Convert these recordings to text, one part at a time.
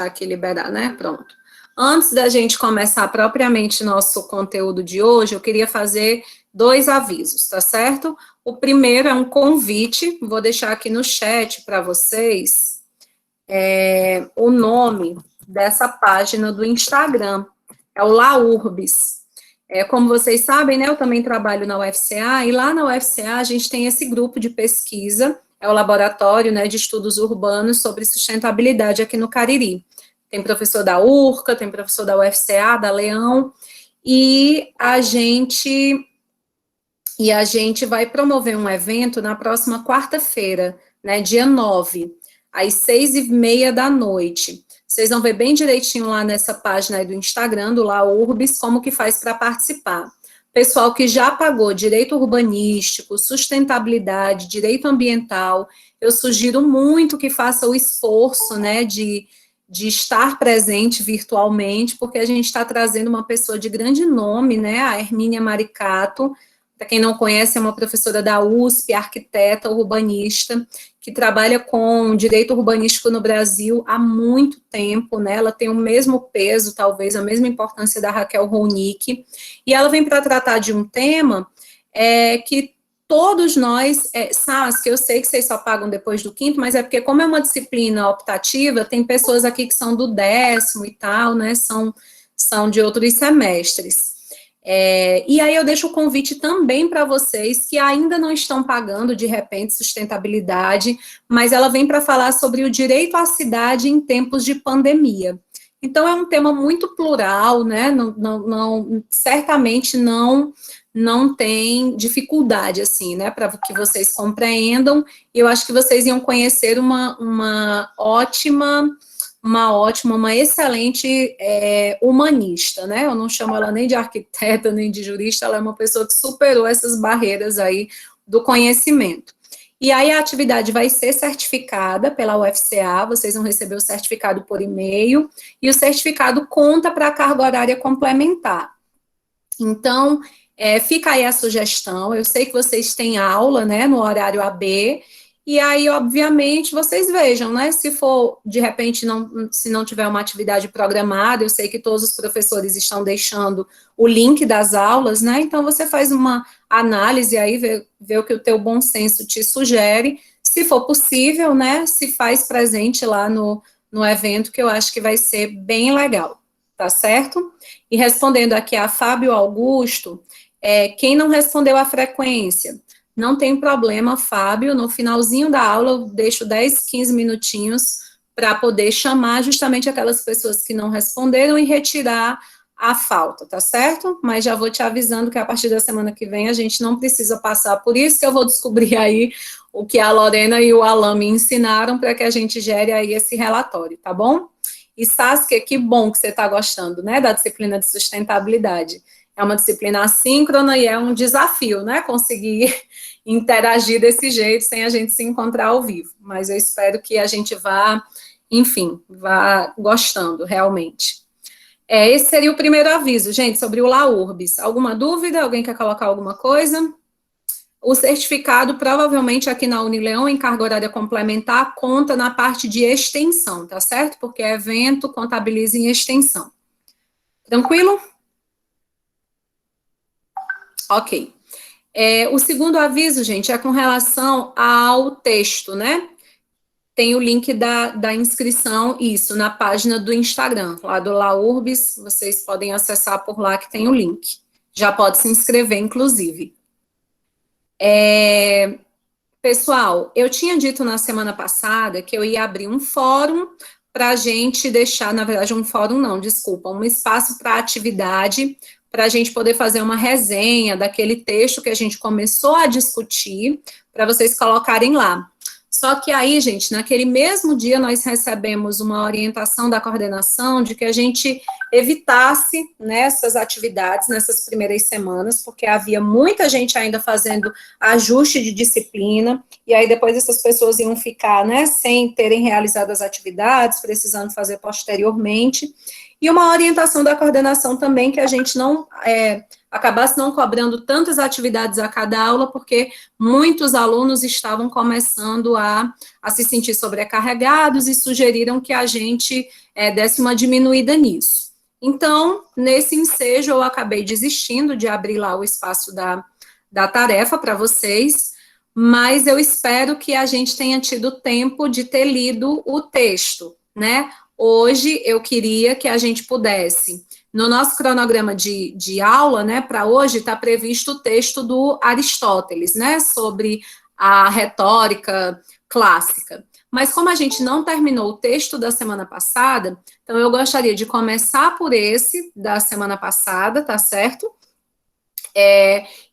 aqui liberar, né? Pronto. Antes da gente começar propriamente nosso conteúdo de hoje, eu queria fazer 2 avisos, tá certo? O primeiro é um convite, vou deixar aqui no chat para vocês o nome dessa página do Instagram, é o Laurbis. Como vocês sabem, né, eu também trabalho na UFCA, e lá na UFCA a gente tem esse grupo de pesquisa, é o Laboratório, né, de Estudos Urbanos sobre Sustentabilidade aqui no Cariri. Tem professor da URCA, tem professor da UFCA, da Leão, e a gente vai promover um evento na próxima quarta-feira, né, dia 9, às 6h30 da noite. Vocês vão ver bem direitinho lá nessa página aí do Instagram, do Laurbis, como que faz para participar. Pessoal que já pagou direito urbanístico, sustentabilidade, direito ambiental, eu sugiro muito que faça o esforço, né, de estar presente virtualmente, porque a gente está trazendo uma pessoa de grande nome, né, a Hermínia Maricato. Para quem não conhece, é uma professora da USP, arquiteta, urbanista, que trabalha com direito urbanístico no Brasil há muito tempo, né? Ela tem o mesmo peso, talvez, a mesma importância da Raquel Ronick, e ela vem para tratar de um tema que todos nós, SASC, eu sei que vocês só pagam depois do 5º, mas é porque, como é uma disciplina optativa, tem pessoas aqui que são do 10º e tal, né? São de outros semestres. E aí eu deixo o convite também para vocês que ainda não estão pagando, de repente, sustentabilidade, mas ela vem para falar sobre o direito à cidade em tempos de pandemia. Então, é um tema muito plural, né? Certamente não tem dificuldade, assim, né? Para que vocês compreendam. Eu acho que vocês iam conhecer uma excelente humanista, né? Eu não chamo ela nem de arquiteta, nem de jurista, ela é uma pessoa que superou essas barreiras aí do conhecimento. E aí a atividade vai ser certificada pela UFCA, vocês vão receber o certificado por e-mail, e o certificado conta para a carga horária complementar. Então, fica aí a sugestão, eu sei que vocês têm aula, né, no horário AB, e aí, obviamente, vocês vejam, né, se for, de repente, se não tiver uma atividade programada, eu sei que todos os professores estão deixando o link das aulas, né, então você faz uma análise aí, vê o que o teu bom senso te sugere, se for possível, né, se faz presente lá no evento, que eu acho que vai ser bem legal, tá certo? E respondendo aqui a Fábio Augusto, quem não respondeu a frequência, não tem problema, Fábio, no finalzinho da aula eu deixo 10, 15 minutinhos para poder chamar justamente aquelas pessoas que não responderam e retirar a falta, tá certo? Mas já vou te avisando que a partir da semana que vem a gente não precisa passar por isso, que eu vou descobrir aí o que a Lorena e o Alan me ensinaram para que a gente gere aí esse relatório, tá bom? E Saskia, que bom que você está gostando, né, da disciplina de sustentabilidade. É uma disciplina assíncrona e é um desafio, né, conseguir interagir desse jeito sem a gente se encontrar ao vivo. Mas eu espero que a gente vá, enfim, vá gostando realmente. Esse seria o primeiro aviso, gente, sobre o Laurbis. Alguma dúvida? Alguém quer colocar alguma coisa? O certificado, provavelmente, aqui na Unileão, em carga horária complementar, conta na parte de extensão, tá certo? Porque evento contabiliza em extensão. Tranquilo? Ok. O segundo aviso, gente, é com relação ao texto, né? Tem o link da inscrição, isso, na página do Instagram, lá do Laurbis, vocês podem acessar por lá que tem o link. Já pode se inscrever, inclusive. Pessoal, eu tinha dito na semana passada que eu ia abrir um fórum para a gente deixar, na verdade, um fórum não, desculpa, um espaço para atividade, para a gente poder fazer uma resenha daquele texto que a gente começou a discutir, para vocês colocarem lá. Só que aí, gente, naquele mesmo dia nós recebemos uma orientação da coordenação de que a gente evitasse nessas atividades, nessas primeiras semanas, porque havia muita gente ainda fazendo ajuste de disciplina, e aí depois essas pessoas iam ficar, né, sem terem realizado as atividades, precisando fazer posteriormente. E uma orientação da coordenação também que a gente não acabasse não cobrando tantas atividades a cada aula, porque muitos alunos estavam começando a se sentir sobrecarregados e sugeriram que a gente desse uma diminuída nisso. Então, nesse ensejo, eu acabei desistindo de abrir lá o espaço da tarefa para vocês, mas eu espero que a gente tenha tido tempo de ter lido o texto, né? Hoje, eu queria que a gente pudesse, no nosso cronograma de aula, né, para hoje, está previsto o texto do Aristóteles, né, sobre a retórica clássica. Mas como a gente não terminou o texto da semana passada, então eu gostaria de começar por esse da semana passada, tá certo?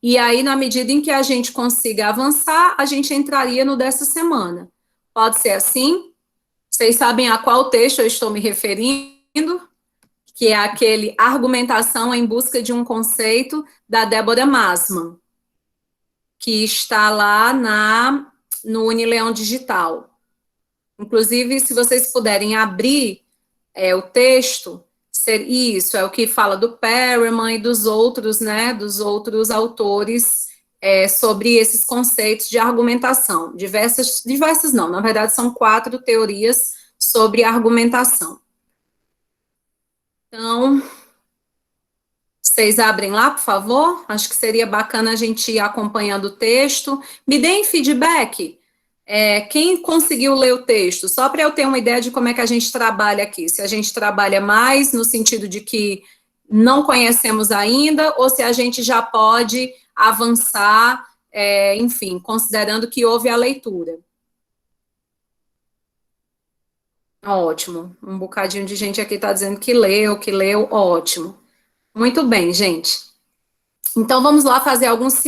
E aí, na medida em que a gente consiga avançar, a gente entraria no dessa semana. Pode ser assim? Vocês sabem a qual texto eu estou me referindo? Que é aquele Argumentação em Busca de um Conceito, da Débora Masman, que está lá no Unileão Digital. Inclusive, se vocês puderem abrir o texto, isso é o que fala do Perelman e dos outros, né, dos outros autores sobre esses conceitos de argumentação. Diversas não, na verdade são 4 teorias sobre argumentação. Então, vocês abrem lá, por favor? Acho que seria bacana a gente ir acompanhando o texto. Me deem feedback. Quem conseguiu ler o texto? Só para eu ter uma ideia de como é que a gente trabalha aqui. Se a gente trabalha mais no sentido de que não conhecemos ainda, ou se a gente já pode avançar, enfim, considerando que houve a leitura. Ótimo. Um bocadinho de gente aqui está dizendo que leu, ótimo. Muito bem, gente. Então, vamos lá fazer alguns...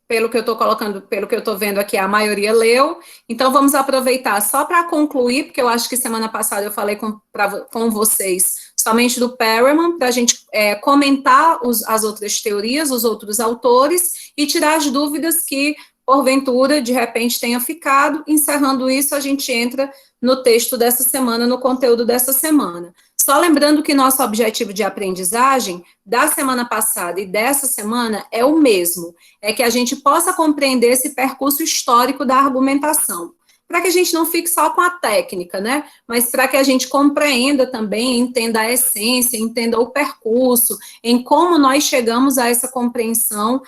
Pelo que eu estou colocando, pelo que eu estou vendo aqui, a maioria leu. Então, vamos aproveitar só para concluir, porque eu acho que semana passada eu falei com vocês somente do Perelman, para a gente comentar as outras teorias, os outros autores, e tirar as dúvidas que, porventura, de repente tenha ficado. Encerrando isso, a gente entra no texto dessa semana, no conteúdo dessa semana. Só lembrando que nosso objetivo de aprendizagem da semana passada e dessa semana é o mesmo, é que a gente possa compreender esse percurso histórico da argumentação, para que a gente não fique só com a técnica, né, mas para que a gente compreenda também, entenda a essência, entenda o percurso, em como nós chegamos a essa compreensão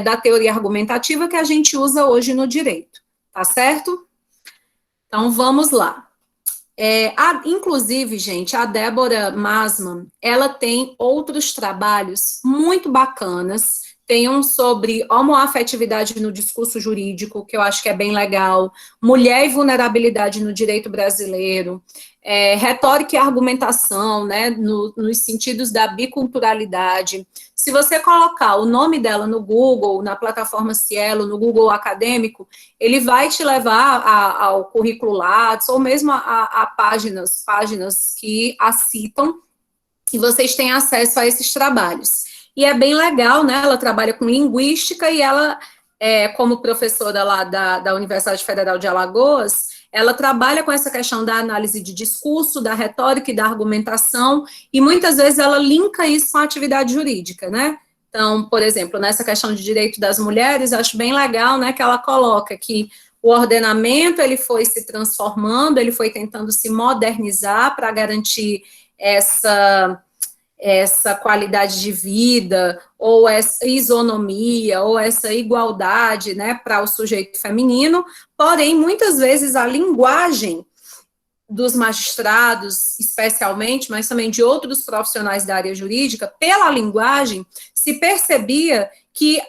da teoria argumentativa que a gente usa hoje no direito, tá certo? Então, vamos lá. Inclusive, gente, a Débora Masman, ela tem outros trabalhos muito bacanas. Tem um sobre homoafetividade no discurso jurídico, que eu acho que é bem legal, mulher e vulnerabilidade no direito brasileiro, retórica e argumentação, né, nos sentidos da biculturalidade. Se você colocar o nome dela no Google, na plataforma Cielo, no Google Acadêmico, ele vai te levar ao currículo Lattes, ou mesmo a páginas que a citam, e vocês têm acesso a esses trabalhos. E é bem legal, né? Ela trabalha com linguística e ela, como professora lá da Universidade Federal de Alagoas, ela trabalha com essa questão da análise de discurso, da retórica e da argumentação, e muitas vezes ela linka isso com a atividade jurídica, né? Então, por exemplo, nessa questão de direito das mulheres, acho bem legal, né, que ela coloca que o ordenamento, ele foi se transformando, ele foi tentando se modernizar para garantir essa qualidade de vida, ou essa isonomia, ou essa igualdade, né, para o sujeito feminino, porém, muitas vezes a linguagem dos magistrados, especialmente, mas também de outros profissionais da área jurídica, pela linguagem, se percebia que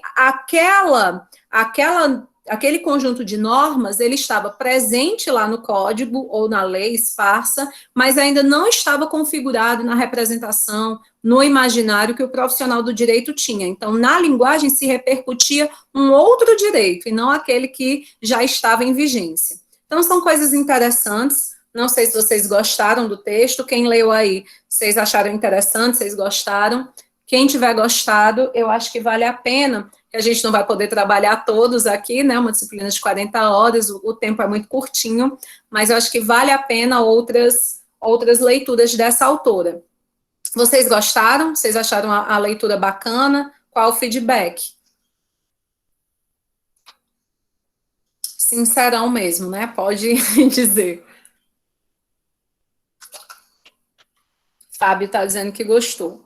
aquele conjunto de normas, ele estava presente lá no código ou na lei esparsa, mas ainda não estava configurado na representação, no imaginário que o profissional do direito tinha. Então, na linguagem se repercutia um outro direito, e não aquele que já estava em vigência. Então, são coisas interessantes. Não sei se vocês gostaram do texto. Quem leu aí, vocês acharam interessante, vocês gostaram? Quem tiver gostado, eu acho que vale a pena, que a gente não vai poder trabalhar todos aqui, né, uma disciplina de 40 horas, o tempo é muito curtinho, mas eu acho que vale a pena outras leituras dessa autora. Vocês gostaram? Vocês acharam a leitura bacana? Qual o feedback? Sincerão mesmo, né? Pode dizer. Fábio está dizendo que gostou.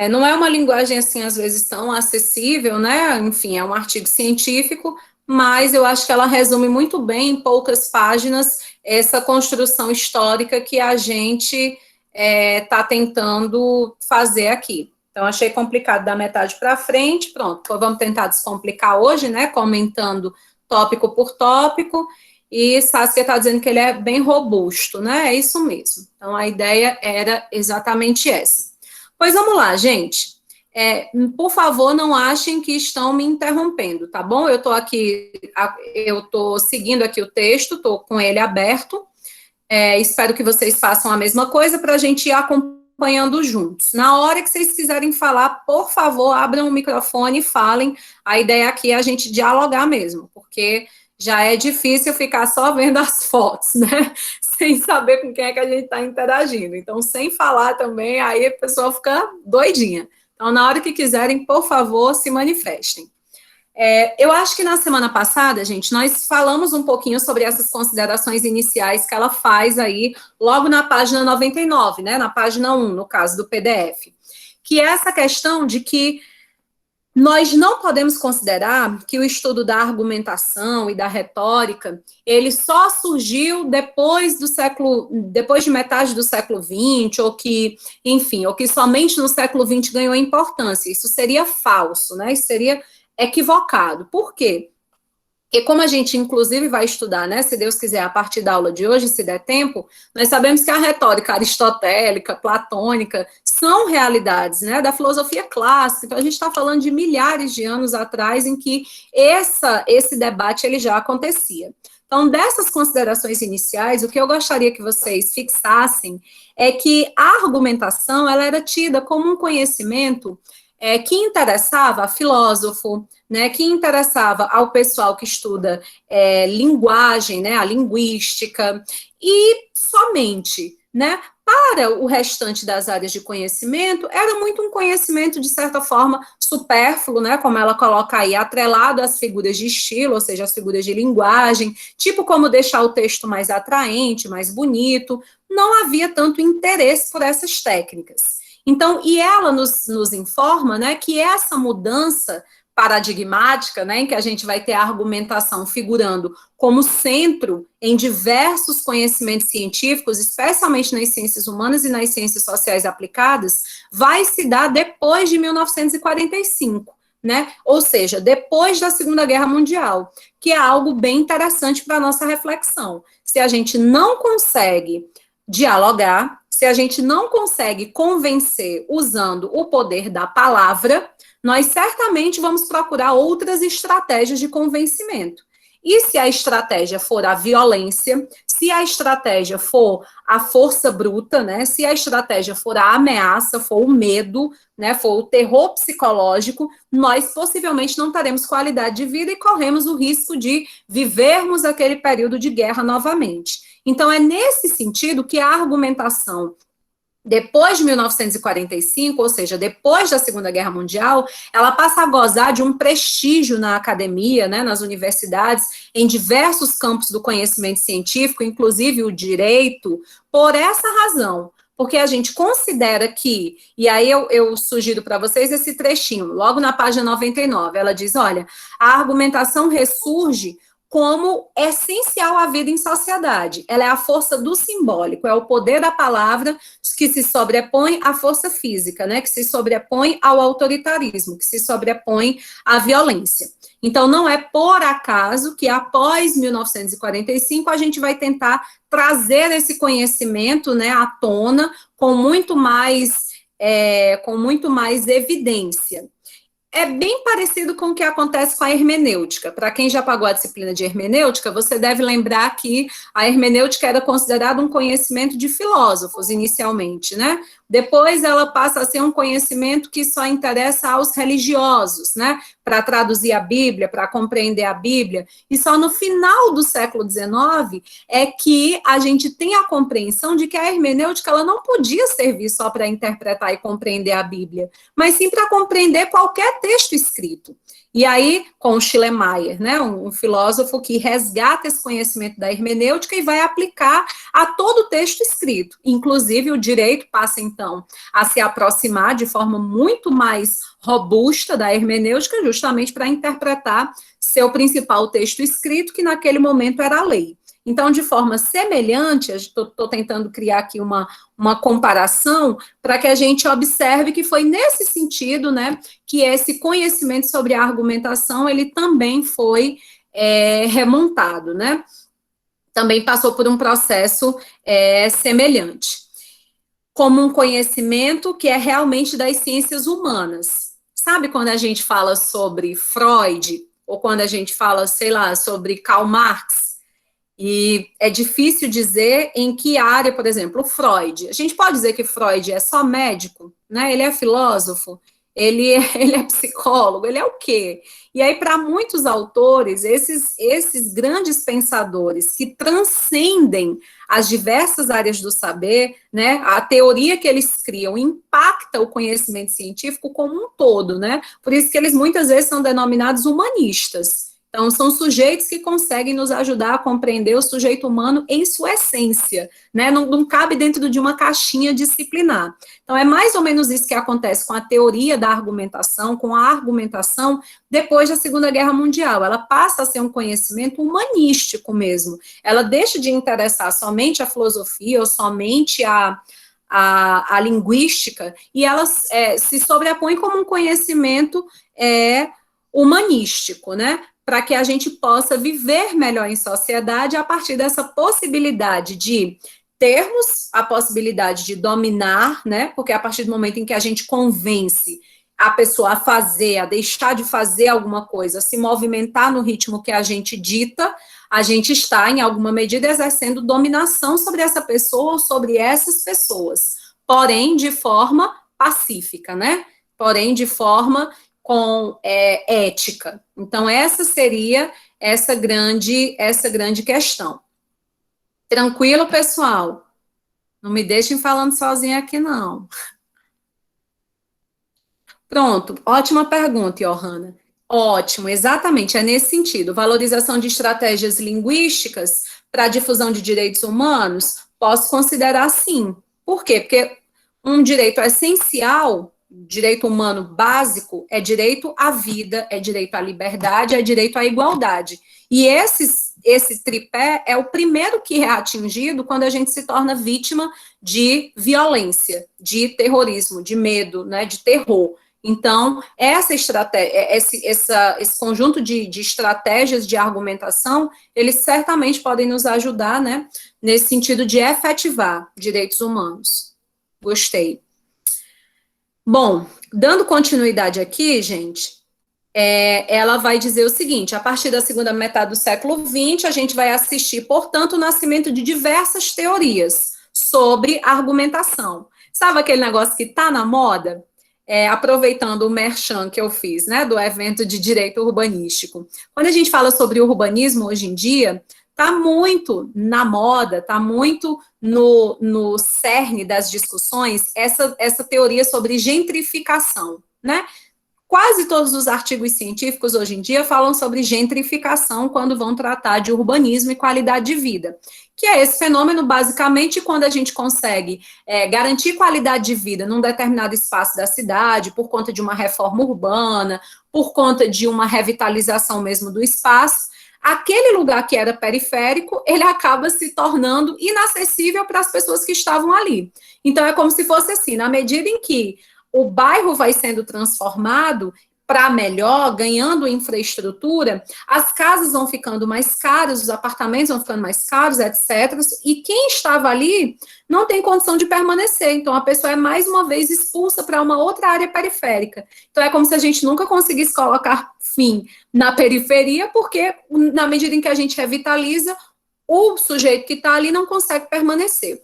Não é uma linguagem, assim, às vezes tão acessível, né? Enfim, é um artigo científico, mas eu acho que ela resume muito bem, em poucas páginas, essa construção histórica que a gente está tentando fazer aqui. Então, achei complicado da metade para frente, pronto, vamos tentar descomplicar hoje, né? Comentando tópico por tópico, e Saskia está dizendo que ele é bem robusto, né? É isso mesmo. Então, a ideia era exatamente essa. Pois vamos lá, gente. Por favor, não achem que estão me interrompendo, tá bom? Eu estou aqui, eu estou seguindo aqui o texto, estou com ele aberto. Espero que vocês façam a mesma coisa para a gente ir acompanhando juntos. Na hora que vocês quiserem falar, por favor, abram o microfone e falem. A ideia aqui é a gente dialogar mesmo, porque já é difícil ficar só vendo as fotos, né? Sem saber com quem é que a gente está interagindo. Então, sem falar também, aí a pessoa fica doidinha. Então, na hora que quiserem, por favor, se manifestem. Eu acho que na semana passada, gente, nós falamos um pouquinho sobre essas considerações iniciais que ela faz aí, logo na página 99, né? Na página 1, no caso do PDF. Que é essa questão de que nós não podemos considerar que o estudo da argumentação e da retórica, ele só surgiu depois de metade do século XX, ou que, enfim, ou que somente no século XX ganhou importância. Isso seria falso, né? Isso seria equivocado. Por quê? Porque como a gente, inclusive, vai estudar, né, se Deus quiser, a partir da aula de hoje, se der tempo, nós sabemos que a retórica aristotélica, platônica, são realidades, né, da filosofia clássica. Então, a gente está falando de milhares de anos atrás em que esse debate ele já acontecia. Então, dessas considerações iniciais, o que eu gostaria que vocês fixassem é que a argumentação ela era tida como um conhecimento que interessava a filósofo, né, que interessava ao pessoal que estuda linguagem, né, a linguística, e somente, né, para o restante das áreas de conhecimento, era muito um conhecimento, de certa forma, supérfluo, né, como ela coloca aí, atrelado às figuras de estilo, ou seja, às figuras de linguagem, tipo como deixar o texto mais atraente, mais bonito, não havia tanto interesse por essas técnicas. Então, e ela nos informa, né, que essa mudança paradigmática, né, em que a gente vai ter a argumentação figurando como centro em diversos conhecimentos científicos, especialmente nas ciências humanas e nas ciências sociais aplicadas, vai se dar depois de 1945, né, ou seja, depois da Segunda Guerra Mundial, que é algo bem interessante para a nossa reflexão. Se a gente não consegue dialogar, se a gente não consegue convencer usando o poder da palavra, nós certamente vamos procurar outras estratégias de convencimento. E se a estratégia for a violência, se a estratégia for a força bruta, né, se a estratégia for a ameaça, for o medo, né, for o terror psicológico, nós possivelmente não teremos qualidade de vida e corremos o risco de vivermos aquele período de guerra novamente. Então, é nesse sentido que a argumentação depois de 1945, ou seja, depois da Segunda Guerra Mundial, ela passa a gozar de um prestígio na academia, né, nas universidades, em diversos campos do conhecimento científico, inclusive o direito, por essa razão. Porque a gente considera que, e aí eu sugiro para vocês esse trechinho, logo na página 99, ela diz, olha, a argumentação ressurge como essencial à vida em sociedade. Ela é a força do simbólico, é o poder da palavra que se sobrepõe à força física, né, que se sobrepõe ao autoritarismo, que se sobrepõe à violência. Então, não é por acaso que após 1945 a gente vai tentar trazer esse conhecimento, né, à tona com muito mais evidência. É bem parecido com o que acontece com a hermenêutica. Para quem já pagou a disciplina de hermenêutica, você deve lembrar que a hermenêutica era considerada um conhecimento de filósofos, inicialmente, né? Depois ela passa a ser um conhecimento que só interessa aos religiosos, né? Para traduzir a Bíblia, para compreender a Bíblia. E só no final do século XIX é que a gente tem a compreensão de que a hermenêutica ela não podia servir só para interpretar e compreender a Bíblia, mas sim para compreender qualquer texto escrito. E aí, com o Schleiermacher, né, um filósofo que resgata esse conhecimento da hermenêutica e vai aplicar a todo o texto escrito. Inclusive, o direito passa, então, a se aproximar de forma muito mais robusta da hermenêutica, justamente para interpretar seu principal texto escrito, que naquele momento era a lei. Então, de forma semelhante, estou tentando criar aqui uma comparação para que a gente observe que foi nesse sentido, né, que esse conhecimento sobre a argumentação, ele também foi remontado, né, também passou por um processo semelhante, como um conhecimento que é realmente das ciências humanas. Sabe quando a gente fala sobre Freud, ou quando a gente fala, sei lá, sobre Karl Marx, e é difícil dizer em que área, por exemplo, Freud. A gente pode dizer que Freud é só médico, né? Ele é filósofo, ele é psicólogo, ele é o quê? E aí, para muitos autores, esses grandes pensadores que transcendem as diversas áreas do saber, né? A teoria que eles criam impacta o conhecimento científico como um todo, né? Por isso que eles muitas vezes são denominados humanistas. Então, são sujeitos que conseguem nos ajudar a compreender o sujeito humano em sua essência, né? Não cabe dentro de uma caixinha disciplinar. Então, é mais ou menos isso que acontece com a teoria da argumentação, com a argumentação depois da Segunda Guerra Mundial. Ela passa a ser um conhecimento humanístico mesmo. Ela deixa de interessar somente a filosofia ou somente a linguística, e ela se sobrepõe como um conhecimento humanístico, né? Para que a gente possa viver melhor em sociedade a partir dessa possibilidade de termos a possibilidade de dominar, né? Porque a partir do momento em que a gente convence a pessoa a fazer, a deixar de fazer alguma coisa, a se movimentar no ritmo que a gente dita, a gente está, em alguma medida, exercendo dominação sobre essa pessoa ou sobre essas pessoas, porém de forma pacífica, né? Porém de forma com ética. Então, essa seria essa grande questão. Tranquilo, pessoal? Não me deixem falando sozinha aqui, não. Pronto, ótima pergunta, Johanna. Ótimo, exatamente, é nesse sentido. Valorização de estratégias linguísticas para a difusão de direitos humanos, posso considerar sim. Por quê? Porque um direito essencial, direito humano básico, é direito à vida, é direito à liberdade, é direito à igualdade. E esse tripé é o primeiro que é atingido quando a gente se torna vítima de violência, de terrorismo, de medo, né, de terror. Então, essa estratégia, esse conjunto de estratégias de argumentação, eles certamente podem nos ajudar, né, nesse sentido de efetivar direitos humanos. Gostei. Bom, dando continuidade aqui, gente, ela vai dizer o seguinte: a partir da segunda metade do século XX, a gente vai assistir, portanto, o nascimento de diversas teorias sobre argumentação. Sabe aquele negócio que está na moda? Aproveitando o merchan que eu fiz, né, do evento de direito urbanístico. Quando a gente fala sobre urbanismo hoje em dia, está muito na moda, está muito no cerne das discussões essa teoria sobre gentrificação, né? Quase todos os artigos científicos hoje em dia falam sobre gentrificação quando vão tratar de urbanismo e qualidade de vida, que é esse fenômeno, basicamente, quando a gente consegue garantir qualidade de vida num determinado espaço da cidade, por conta de uma reforma urbana, por conta de uma revitalização mesmo do espaço, aquele lugar que era periférico, ele acaba se tornando inacessível para as pessoas que estavam ali. Então, é como se fosse assim, na medida em que o bairro vai sendo transformado para melhor, ganhando infraestrutura, as casas vão ficando mais caras, os apartamentos vão ficando mais caros, etc. E quem estava ali não tem condição de permanecer. Então, a pessoa é mais uma vez expulsa para uma outra área periférica. Então, é como se a gente nunca conseguisse colocar fim na periferia, porque na medida em que a gente revitaliza, o sujeito que está ali não consegue permanecer.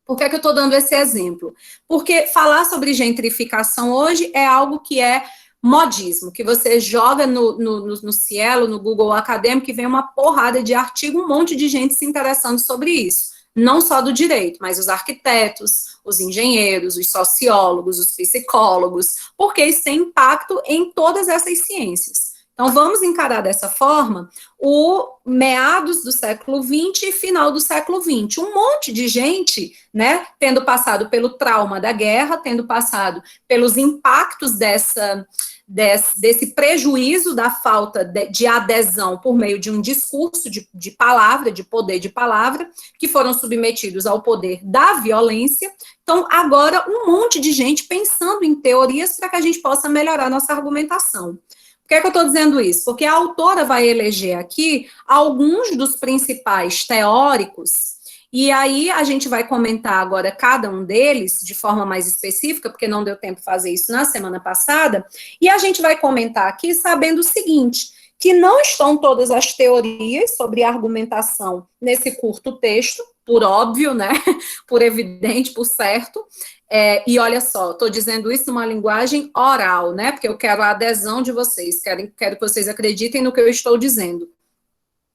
Por que eu estou dando esse exemplo? Porque falar sobre gentrificação hoje é algo que é modismo, que você joga no Cielo, no Google Acadêmico, que vem uma porrada de artigo, um monte de gente se interessando sobre isso. não só do direito, mas os arquitetos, os engenheiros, os sociólogos, os psicólogos, porque isso tem impacto em todas essas ciências. Então, vamos encarar dessa forma o meados do século XX e final do século XX. Um monte de gente, né, tendo passado pelo trauma da guerra, tendo passado pelos impactos desse prejuízo da falta de adesão por meio de um discurso de palavra, de poder de palavra, que foram submetidos ao poder da violência. Então, agora, um monte de gente pensando em teorias para que a gente possa melhorar nossa argumentação. Por que é que eu estou dizendo isso? Porque a autora vai eleger aqui alguns dos principais teóricos, e aí a gente vai comentar agora cada um deles de forma mais específica, porque não deu tempo de fazer isso na semana passada, e a gente vai comentar aqui sabendo o seguinte, que não estão todas as teorias sobre argumentação nesse curto texto, por óbvio, né, por evidente, por certo, e olha só, estou dizendo isso numa linguagem oral, né, porque eu quero a adesão de vocês, quero que vocês acreditem no que eu estou dizendo.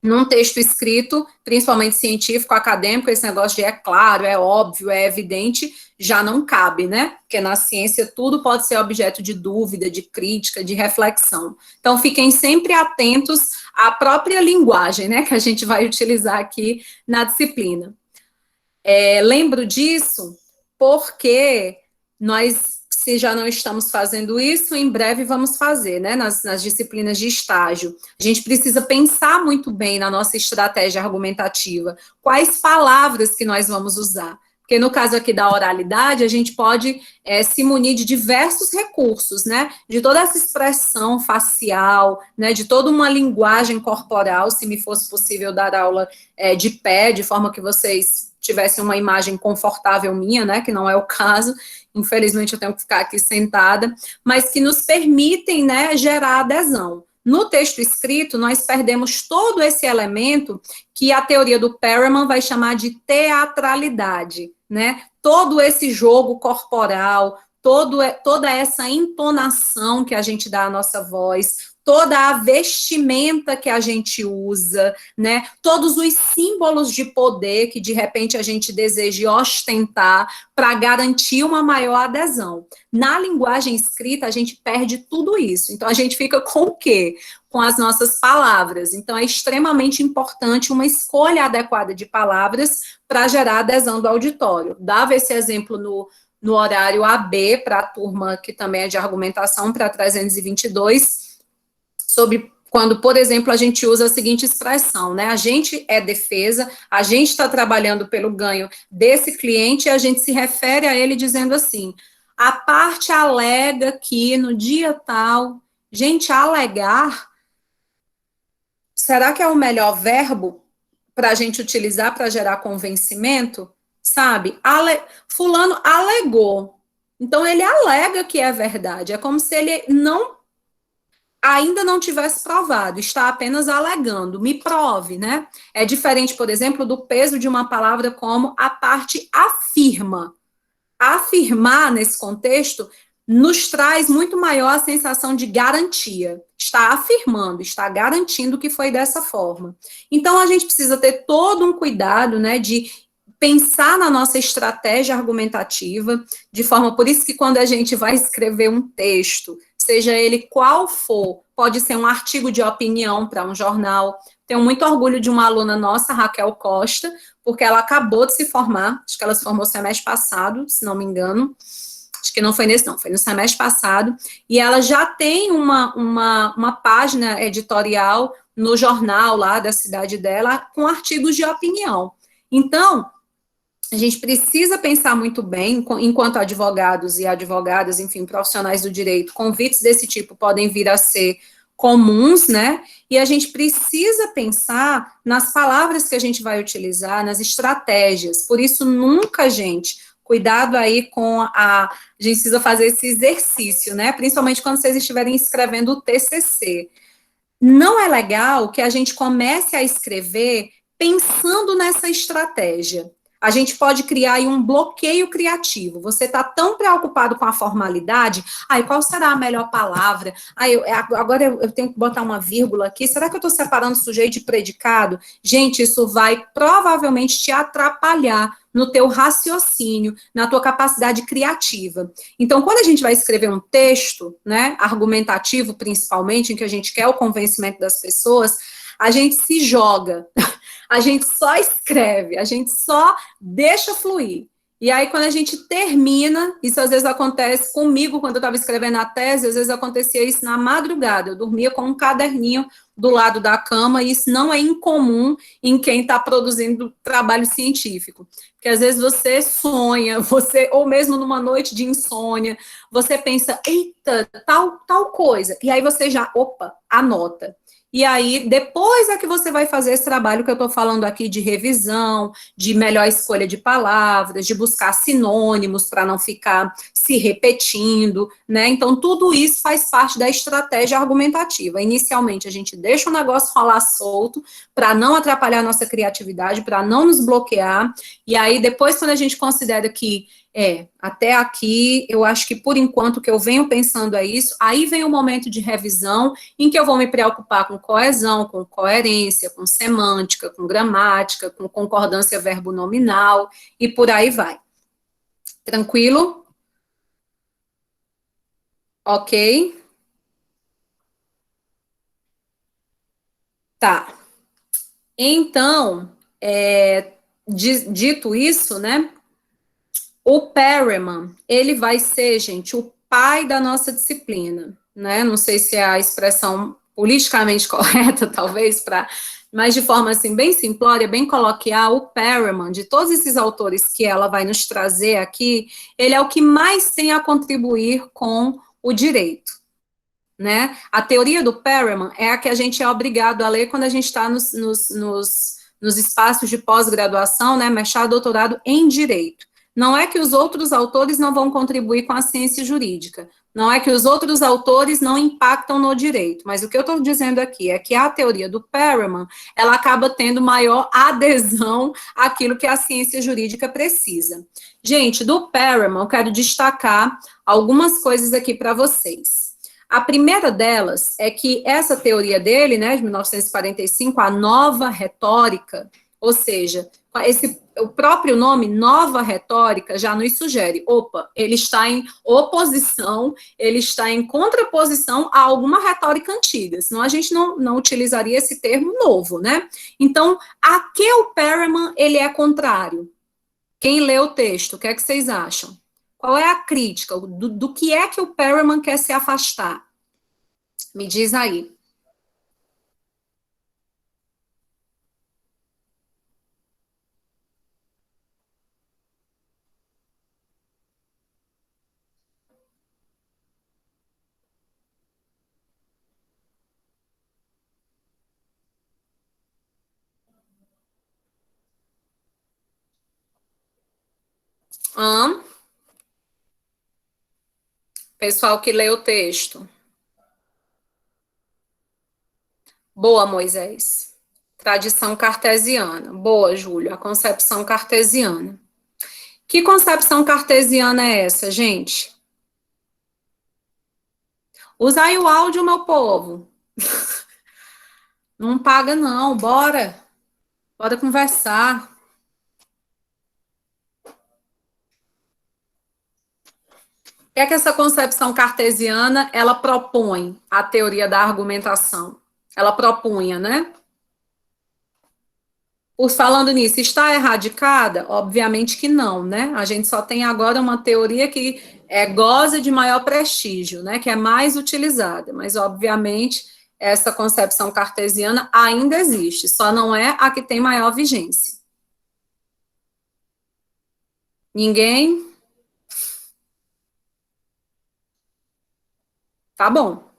Num texto escrito, principalmente científico, acadêmico, esse negócio de é claro, é óbvio, é evidente, já não cabe, né? Porque na ciência tudo pode ser objeto de dúvida, de crítica, de reflexão. Então, fiquem sempre atentos à própria linguagem, né, que a gente vai utilizar aqui na disciplina. Lembro disso porque nós, se já não estamos fazendo isso, em breve vamos fazer, né, nas disciplinas de estágio. A gente precisa pensar muito bem na nossa estratégia argumentativa, quais palavras que nós vamos usar. Porque no caso aqui da oralidade, a gente pode se munir de diversos recursos, né, de toda essa expressão facial, né, de toda uma linguagem corporal, se me fosse possível dar aula de pé, de forma que vocês tivessem uma imagem confortável minha, né, que não é o caso, infelizmente eu tenho que ficar aqui sentada, mas que nos permitem, né, gerar adesão. No texto escrito, nós perdemos todo esse elemento que a teoria do Perelman vai chamar de teatralidade, né, todo esse jogo corporal, toda essa entonação que a gente dá à nossa voz, toda a vestimenta que a gente usa, né, todos os símbolos de poder que de repente a gente deseja ostentar para garantir uma maior adesão. Na linguagem escrita, a gente perde tudo isso. Então, a gente fica com o quê? Com as nossas palavras. Então, é extremamente importante uma escolha adequada de palavras para gerar adesão do auditório. Dava esse exemplo no horário AB, para a turma que também é de argumentação, para 322, sobre quando, por exemplo, a gente usa a seguinte expressão, né, a gente é defesa, a gente está trabalhando pelo ganho desse cliente e a gente se refere a ele dizendo assim, a parte alega que no dia tal, gente, alegar, será que é o melhor verbo para a gente utilizar para gerar convencimento? Sabe, fulano alegou, então ele alega que é verdade, é como se ele ainda não tivesse provado, está apenas alegando, me prove, né? É diferente, por exemplo, do peso de uma palavra como a parte afirma. Afirmar, nesse contexto, nos traz muito maior a sensação de garantia. Está afirmando, está garantindo que foi dessa forma. Então, a gente precisa ter todo um cuidado, né, de pensar na nossa estratégia argumentativa, de forma, por isso que quando a gente vai escrever um texto, seja ele qual for, pode ser um artigo de opinião para um jornal. Tenho muito orgulho de uma aluna nossa, Raquel Costa, porque ela acabou de se formar, acho que ela se formou semestre passado, se não me engano, acho que não foi nesse não, foi no semestre passado, e ela já tem uma página editorial no jornal lá da cidade dela, com artigos de opinião. Então, a gente precisa pensar muito bem, enquanto advogados e advogadas, enfim, profissionais do direito, convites desse tipo podem vir a ser comuns, né? E a gente precisa pensar nas palavras que a gente vai utilizar, nas estratégias. Por isso, nunca, gente, cuidado aí com a gente precisa fazer esse exercício, né? Principalmente quando vocês estiverem escrevendo o TCC. Não é legal que a gente comece a escrever pensando nessa estratégia. a gente pode criar aí um bloqueio criativo. Você está tão preocupado com a formalidade, qual será a melhor palavra? Agora eu tenho que botar uma vírgula aqui, será que eu estou separando sujeito de predicado? Gente, isso vai provavelmente te atrapalhar no teu raciocínio, na tua capacidade criativa. Então, quando a gente vai escrever um texto, né, argumentativo principalmente, em que a gente quer o convencimento das pessoas, a gente se joga, a gente só escreve, a gente só deixa fluir. E aí, quando a gente termina, isso às vezes acontece comigo, quando eu estava escrevendo a tese, às vezes acontecia isso na madrugada, eu dormia com um caderninho do lado da cama, e isso não é incomum em quem está produzindo trabalho científico, porque às vezes você sonha, ou mesmo numa noite de insônia, você pensa, eita, tal coisa, e aí você já, anota. E aí, depois é que você vai fazer esse trabalho que eu estou falando aqui de revisão, de melhor escolha de palavras, de buscar sinônimos para não ficar se repetindo, né? Então, tudo isso faz parte da estratégia argumentativa. Inicialmente, a gente deixa o negócio rolar solto para não atrapalhar a nossa criatividade, para não nos bloquear. E aí, depois, quando a gente considera que até aqui, eu acho que por enquanto o que eu venho pensando é isso, aí vem o momento de revisão, em que eu vou me preocupar com coesão, com coerência, com semântica, com gramática, com concordância verbo-nominal, e por aí vai. Tranquilo? Ok? Tá. Então, dito isso, né, o Perriman, ele vai ser, gente, o pai da nossa disciplina, né? Não sei se é a expressão politicamente correta, talvez, mas de forma assim bem simplória, bem coloquial, o Perriman, de todos esses autores que ela vai nos trazer aqui, ele é o que mais tem a contribuir com o direito, né? A teoria do Perriman é a que a gente é obrigado a ler quando a gente está nos espaços de pós-graduação, né? Mestrado, doutorado em direito. Não é que os outros autores não vão contribuir com a ciência jurídica, não é que os outros autores não impactam no direito, mas o que eu estou dizendo aqui é que a teoria do Perriman, ela acaba tendo maior adesão àquilo que a ciência jurídica precisa. Gente, do Perriman, eu quero destacar algumas coisas aqui para vocês. A primeira delas é que essa teoria dele, né, de 1945, a nova retórica, ou seja, o próprio nome, nova retórica, já nos sugere, ele está em oposição, ele está em contraposição a alguma retórica antiga, senão a gente não utilizaria esse termo novo, né? Então, a que o Perriman, ele é contrário? Quem lê o texto, o que é que vocês acham? Qual é a crítica? Do que é que o Perriman quer se afastar? Me diz aí. Pessoal que lê o texto. Boa, Moisés. Tradição cartesiana. Boa, Júlio. A concepção cartesiana. Que concepção cartesiana é essa, gente? Usa aí o áudio, meu povo. Não paga, não. Bora. Bora conversar. O que é que essa concepção cartesiana, ela propõe a teoria da argumentação? Ela propunha, né? Falando nisso, está erradicada? Obviamente que não, né? A gente só tem agora uma teoria que goza de maior prestígio, né? Que é mais utilizada, mas obviamente essa concepção cartesiana ainda existe, só não é a que tem maior vigência. Ninguém? Tá bom.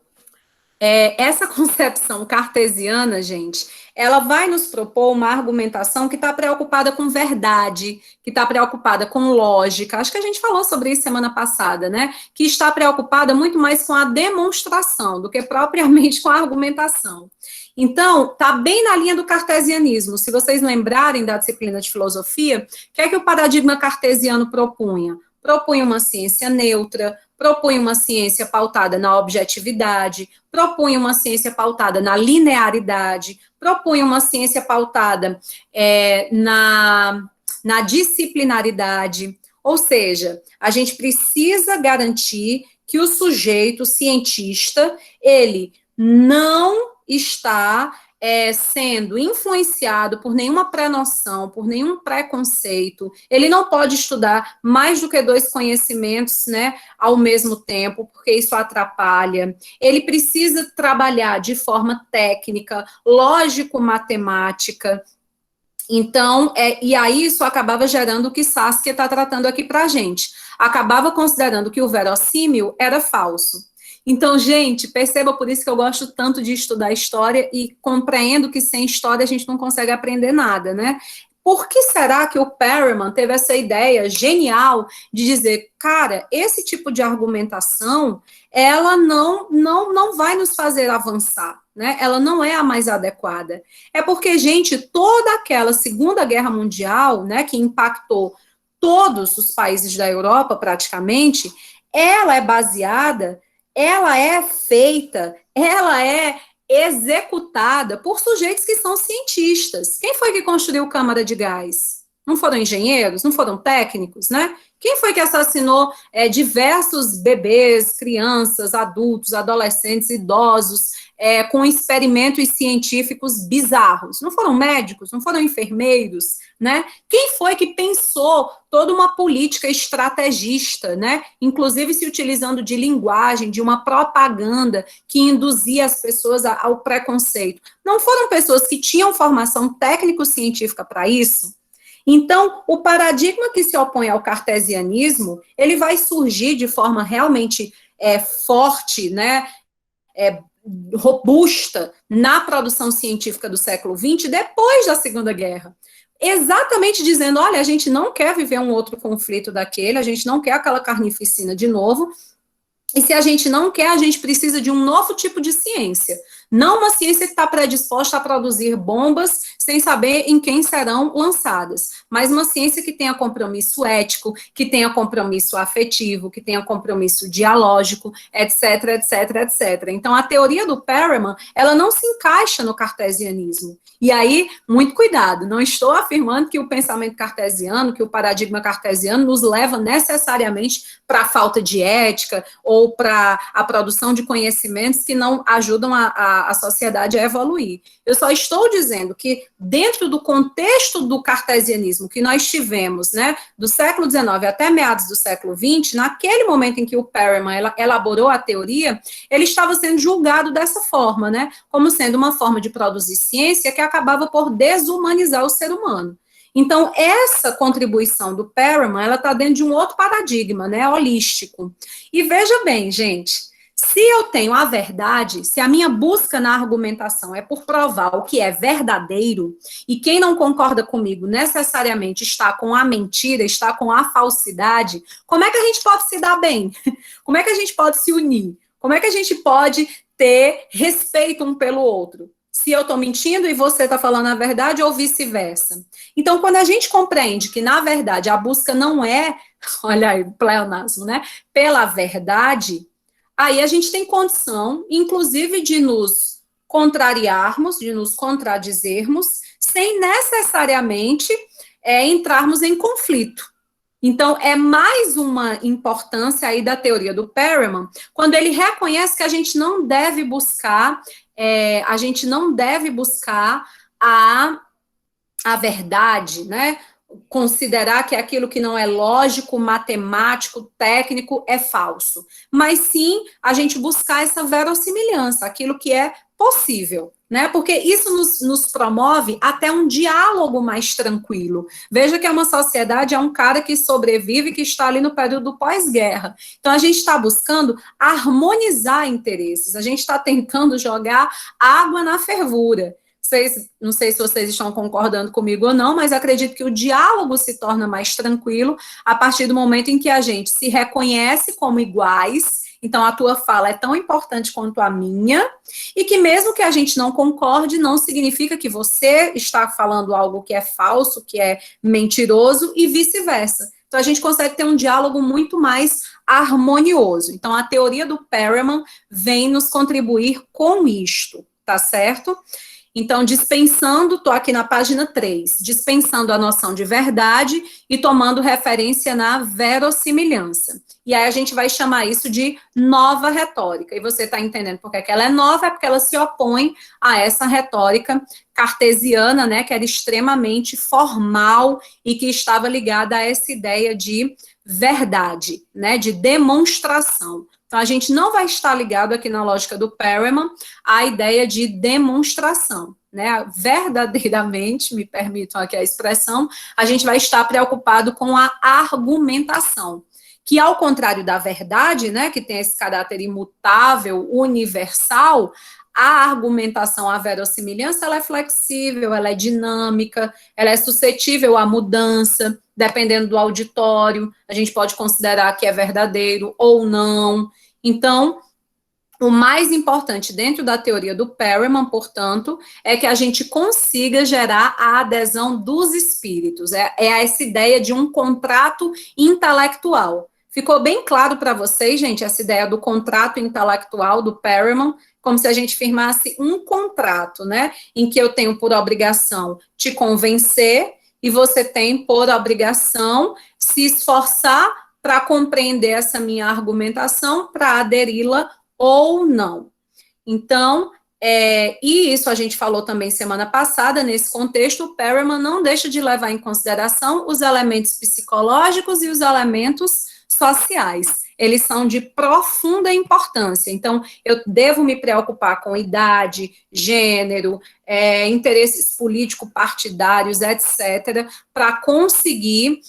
Essa concepção cartesiana, gente, ela vai nos propor uma argumentação que está preocupada com verdade, que está preocupada com lógica. Acho que a gente falou sobre isso semana passada, né? Que está preocupada muito mais com a demonstração do que propriamente com a argumentação. Então, está bem na linha do cartesianismo. Se vocês lembrarem da disciplina de filosofia, o que é que o paradigma cartesiano propunha? Propunha uma ciência neutra, propunha uma ciência pautada na objetividade, propunha uma ciência pautada na linearidade, propunha uma ciência pautada na disciplinaridade, ou seja, a gente precisa garantir que o sujeito o cientista, ele não está sendo influenciado por nenhuma pré-noção, por nenhum preconceito, ele não pode estudar mais do que 2 conhecimentos, né, ao mesmo tempo, porque isso atrapalha. Ele precisa trabalhar de forma técnica, lógico-matemática. Então, e aí isso acabava gerando o que Saskia está tratando aqui para a gente. Acabava considerando que o verossímil era falso. Então, gente, perceba por isso que eu gosto tanto de estudar história e compreendo que sem história a gente não consegue aprender nada, né? Por que será que o Perelman teve essa ideia genial de dizer, cara, esse tipo de argumentação, ela não vai nos fazer avançar, né? Ela não é a mais adequada. É porque, gente, toda aquela Segunda Guerra Mundial, né, que impactou todos os países da Europa, praticamente, ela é baseada, ela é feita, ela é executada por sujeitos que são cientistas. Quem foi que construiu câmara de gás? Não foram engenheiros? Não foram técnicos, né? Quem foi que assassinou diversos bebês, crianças, adultos, adolescentes, idosos, com experimentos científicos bizarros? Não foram médicos? Não foram enfermeiros? Né? Quem foi que pensou toda uma política estrategista, né? Inclusive se utilizando de linguagem, de uma propaganda que induzia as pessoas ao preconceito? Não foram pessoas que tinham formação técnico-científica para isso? Então, o paradigma que se opõe ao cartesianismo, ele vai surgir de forma realmente forte, né? Robusta na produção científica do século XX, depois da Segunda Guerra. Exatamente dizendo, olha, a gente não quer viver um outro conflito daquele, a gente não quer aquela carnificina de novo, e se a gente não quer, a gente precisa de um novo tipo de ciência. Não uma ciência que está predisposta a produzir bombas sem saber em quem serão lançadas, mas uma ciência que tenha compromisso ético, que tenha compromisso afetivo, que tenha compromisso dialógico, etc, etc, etc. Então, a teoria do Perelman, ela não se encaixa no cartesianismo. E aí, muito cuidado, não estou afirmando que o pensamento cartesiano, que o paradigma cartesiano nos leva necessariamente para a falta de ética ou para a produção de conhecimentos que não ajudam a sociedade a evoluir. Eu só estou dizendo que, dentro do contexto do cartesianismo que nós tivemos, né, do século XIX até meados do século XX, naquele momento em que o Perelman elaborou a teoria, ele estava sendo julgado dessa forma, né, como sendo uma forma de produzir ciência que acabava por desumanizar o ser humano. Então, essa contribuição do Perelman, ela está dentro de um outro paradigma, né, holístico. E veja bem, gente, se eu tenho a verdade, se a minha busca na argumentação é por provar o que é verdadeiro, e quem não concorda comigo necessariamente está com a mentira, está com a falsidade, como é que a gente pode se dar bem? Como é que a gente pode se unir? Como é que a gente pode ter respeito um pelo outro? Se eu estou mentindo e você está falando a verdade ou vice-versa. Então, quando a gente compreende que, na verdade, a busca não é, olha aí, o pleonasmo, né, pela verdade, aí a gente tem condição, inclusive, de nos contrariarmos, de nos contradizermos, sem necessariamente entrarmos em conflito. Então, é mais uma importância aí da teoria do Perelman, quando ele reconhece que a gente não deve buscar a verdade, né? considerar que aquilo que não é lógico, matemático, técnico é falso, mas sim a gente buscar essa verossimilhança, aquilo que é possível, né? Porque isso nos promove até um diálogo mais tranquilo. Veja que é uma sociedade, é um cara que sobrevive, que está ali no período pós-guerra. Então a gente está buscando harmonizar interesses, a gente está tentando jogar água na fervura. Não sei se vocês estão concordando comigo ou não, mas acredito que o diálogo se torna mais tranquilo a partir do momento em que a gente se reconhece como iguais. Então, a tua fala é tão importante quanto a minha, e que mesmo que a gente não concorde, não significa que você está falando algo que é falso, que é mentiroso, e vice-versa. Então, a gente consegue ter um diálogo muito mais harmonioso. Então, a teoria do Perelman vem nos contribuir com isto, tá certo? Então, dispensando, estou aqui na página 3, dispensando a noção de verdade e tomando referência na verossimilhança. E aí a gente vai chamar isso de nova retórica. E você está entendendo por que ela é nova? É porque ela se opõe a essa retórica cartesiana, né, que era extremamente formal e que estava ligada a essa ideia de verdade, né, de demonstração. Então, a gente não vai estar ligado aqui na lógica do Perelman à ideia de demonstração, né? Verdadeiramente, me permitam aqui a expressão, a gente vai estar preocupado com a argumentação, que ao contrário da verdade, né, que tem esse caráter imutável, universal, a argumentação, a verossimilhança, ela é flexível, ela é dinâmica, ela é suscetível à mudança, dependendo do auditório, a gente pode considerar que é verdadeiro ou não. Então, o mais importante dentro da teoria do Perelman, portanto, é que a gente consiga gerar a adesão dos espíritos. É essa ideia de um contrato intelectual. Ficou bem claro para vocês, gente, essa ideia do contrato intelectual do Perelman, como se a gente firmasse um contrato, né, em que eu tenho por obrigação te convencer e você tem por obrigação se esforçar para compreender essa minha argumentação, para aderi-la ou não. Então, e isso a gente falou também semana passada, nesse contexto, o Perelman não deixa de levar em consideração os elementos psicológicos e os elementos sociais. Eles são de profunda importância. Então, eu devo me preocupar com idade, gênero, interesses político-partidários, etc., para conseguir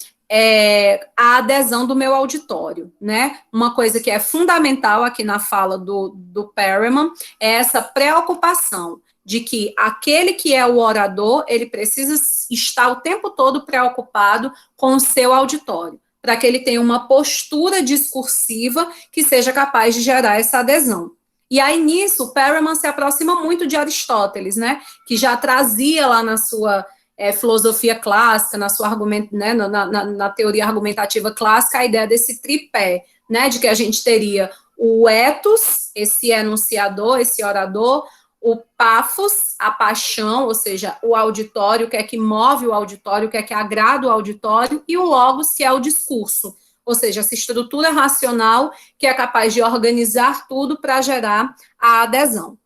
a adesão do meu auditório, né? Uma coisa que é fundamental aqui na fala do Perelman é essa preocupação de que aquele que é o orador, ele precisa estar o tempo todo preocupado com o seu auditório, para que ele tenha uma postura discursiva que seja capaz de gerar essa adesão. E aí, nisso, o Perelman se aproxima muito de Aristóteles, né? Que já trazia lá na sua filosofia clássica, na sua né, na teoria argumentativa clássica, a ideia desse tripé, né? De que a gente teria o ethos, esse enunciador, esse orador, o paphos, a paixão, ou seja, o auditório, o que é que move o auditório, o que é que agrada o auditório, e o logos, que é o discurso, ou seja, essa estrutura racional que é capaz de organizar tudo para gerar a adesão.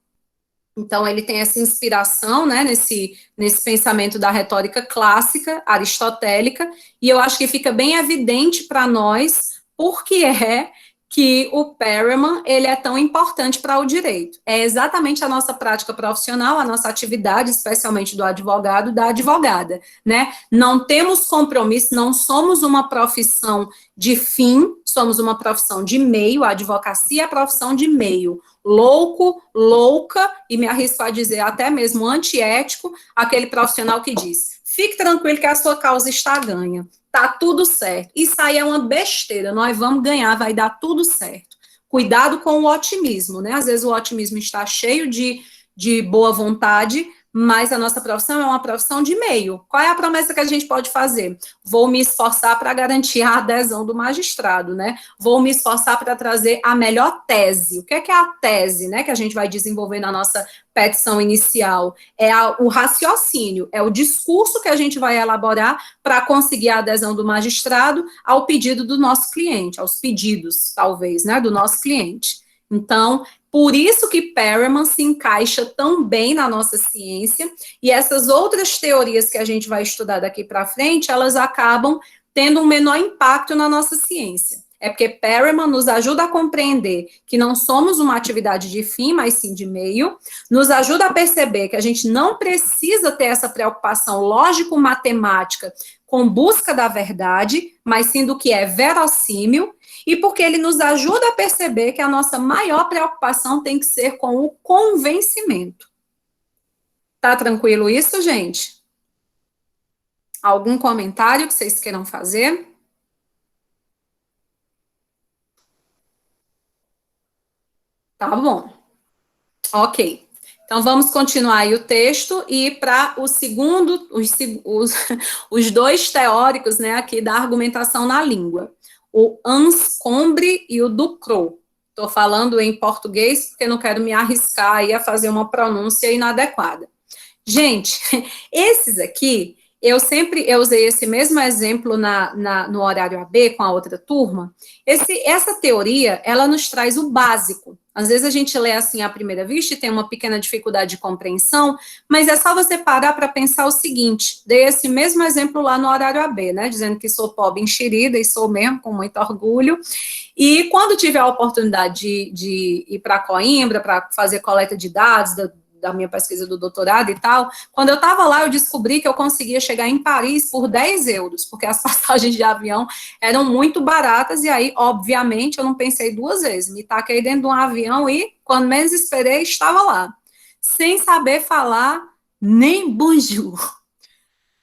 Então, ele tem essa inspiração, né, nesse pensamento da retórica clássica, aristotélica, e eu acho que fica bem evidente para nós por que é que o Perelman, ele é tão importante para o direito. É exatamente a nossa prática profissional, a nossa atividade, especialmente do advogado, da advogada, né? Não temos compromisso, não somos uma profissão de fim, somos uma profissão de meio, a advocacia é a profissão de meio. Louco, louca, e me arrisco a dizer até mesmo antiético, aquele profissional que diz, fique tranquilo que a sua causa está ganha. Tá tudo certo. Isso aí é uma besteira, nós vamos ganhar, vai dar tudo certo. Cuidado com o otimismo, né? Às vezes o otimismo está cheio de boa vontade, mas a nossa profissão é uma profissão de meio. Qual é a promessa que a gente pode fazer? Vou me esforçar para garantir a adesão do magistrado, né? Vou me esforçar para trazer a melhor tese. O que é a tese, né, que a gente vai desenvolver na nossa petição inicial? É o raciocínio, é o discurso que a gente vai elaborar para conseguir a adesão do magistrado ao pedido do nosso cliente, aos pedidos, talvez, né, do nosso cliente. Então, Por isso que Perelman se encaixa tão bem na nossa ciência, e essas outras teorias que a gente vai estudar daqui para frente, elas acabam tendo um menor impacto na nossa ciência. É porque Perelman nos ajuda a compreender que não somos uma atividade de fim, mas sim de meio, nos ajuda a perceber que a gente não precisa ter essa preocupação lógico-matemática com busca da verdade, mas sim do que é verossímil, e porque ele nos ajuda a perceber que a nossa maior preocupação tem que ser com o convencimento. Tá tranquilo isso, gente? Algum comentário que vocês queiram fazer? Tá bom. Ok. Então, vamos continuar aí o texto e para o segundo, os dois teóricos, né, aqui da argumentação na língua. O Anscombe e o Ducrot. Estou falando em português porque não quero me arriscar aí a fazer uma pronúncia inadequada. Gente, esses aqui, eu usei esse mesmo exemplo no horário AB com a outra turma. Essa teoria, ela nos traz o básico. Às vezes a gente lê assim à primeira vista e tem uma pequena dificuldade de compreensão, mas é só você parar para pensar o seguinte, dei esse mesmo exemplo lá no horário AB, né, dizendo que sou pobre enxerida e sou mesmo, com muito orgulho, e quando tive a oportunidade de ir para Coimbra, para fazer coleta de dados da minha pesquisa do doutorado e tal, quando eu estava lá, eu descobri que eu conseguia chegar em Paris por 10 euros, porque as passagens de avião eram muito baratas, e aí, obviamente, eu não pensei duas vezes, me taquei dentro de um avião e, quando menos esperei, estava lá, sem saber falar nem bonjour.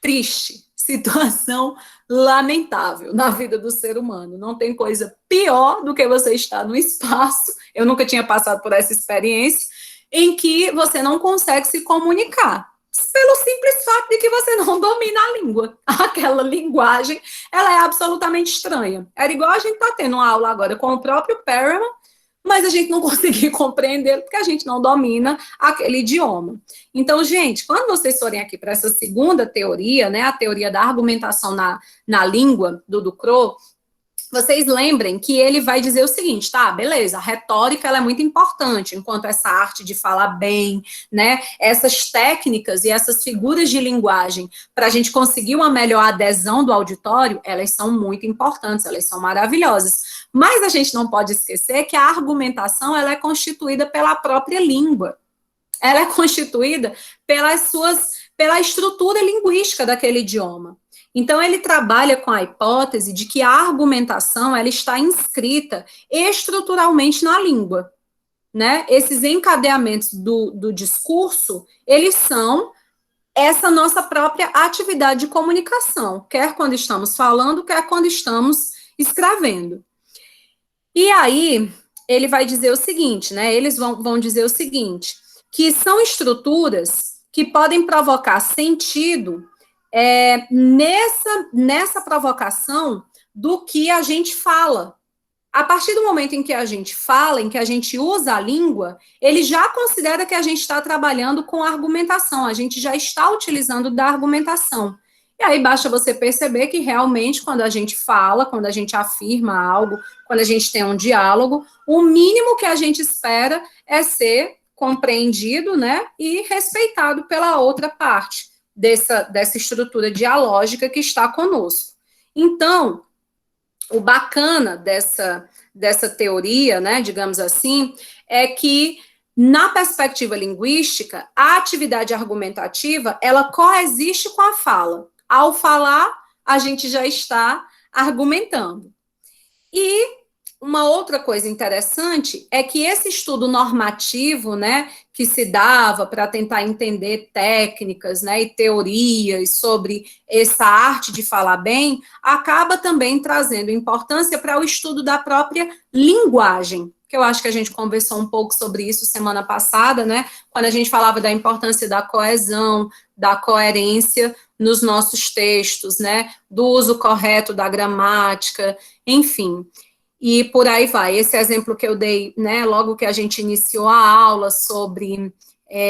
Triste, situação lamentável na vida do ser humano. Não tem coisa pior do que você estar no espaço, eu nunca tinha passado por essa experiência, em que você não consegue se comunicar, pelo simples fato de que você não domina a língua. Aquela linguagem, ela é absolutamente estranha. Era igual a gente está tendo uma aula agora com o próprio Perelman, mas a gente não conseguir compreender porque a gente não domina aquele idioma. Então, gente, quando vocês forem aqui para essa segunda teoria, né, a teoria da argumentação na língua do Ducrot, vocês lembrem que ele vai dizer o seguinte, tá, beleza, a retórica ela é muito importante, enquanto essa arte de falar bem, né, essas técnicas e essas figuras de linguagem, para a gente conseguir uma melhor adesão do auditório, elas são muito importantes, elas são maravilhosas. Mas a gente não pode esquecer que a argumentação, ela é constituída pela própria língua. Ela é constituída pela estrutura linguística daquele idioma. Então, ele trabalha com a hipótese de que a argumentação ela está inscrita estruturalmente na língua, né? Esses encadeamentos do discurso, eles são essa nossa própria atividade de comunicação, quer quando estamos falando, quer quando estamos escrevendo. E aí, ele vai dizer o seguinte, né? Eles vão dizer o seguinte, que são estruturas que podem provocar sentido nessa provocação do que a gente fala. A partir do momento em que a gente fala, em que a gente usa a língua, ele já considera que a gente está trabalhando com argumentação, a gente já está utilizando da argumentação. E aí basta você perceber que realmente quando a gente fala, quando a gente afirma algo, quando a gente tem um diálogo, o mínimo que a gente espera é ser compreendido, né, e respeitado pela outra parte dessa estrutura dialógica que está conosco. Então, o bacana dessa teoria, né, digamos assim, é que, na perspectiva linguística, a atividade argumentativa, ela coexiste com a fala. Ao falar, a gente já está argumentando. E uma outra coisa interessante é que esse estudo normativo, né, que se dava para tentar entender técnicas, né, e teorias sobre essa arte de falar bem, acaba também trazendo importância para o estudo da própria linguagem, que eu acho que a gente conversou um pouco sobre isso semana passada, né, quando a gente falava da importância da coesão, da coerência nos nossos textos, né, do uso correto da gramática, enfim. E por aí vai. Esse exemplo que eu dei, né, logo que a gente iniciou a aula sobre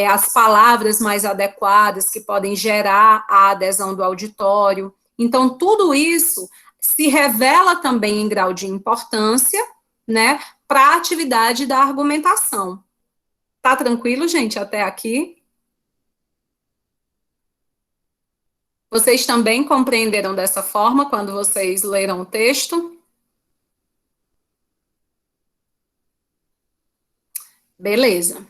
as palavras mais adequadas que podem gerar a adesão do auditório. Então, tudo isso se revela também em grau de importância, né, para a atividade da argumentação. Tá tranquilo, gente, até aqui? Vocês também compreenderam dessa forma quando vocês leram o texto? Beleza.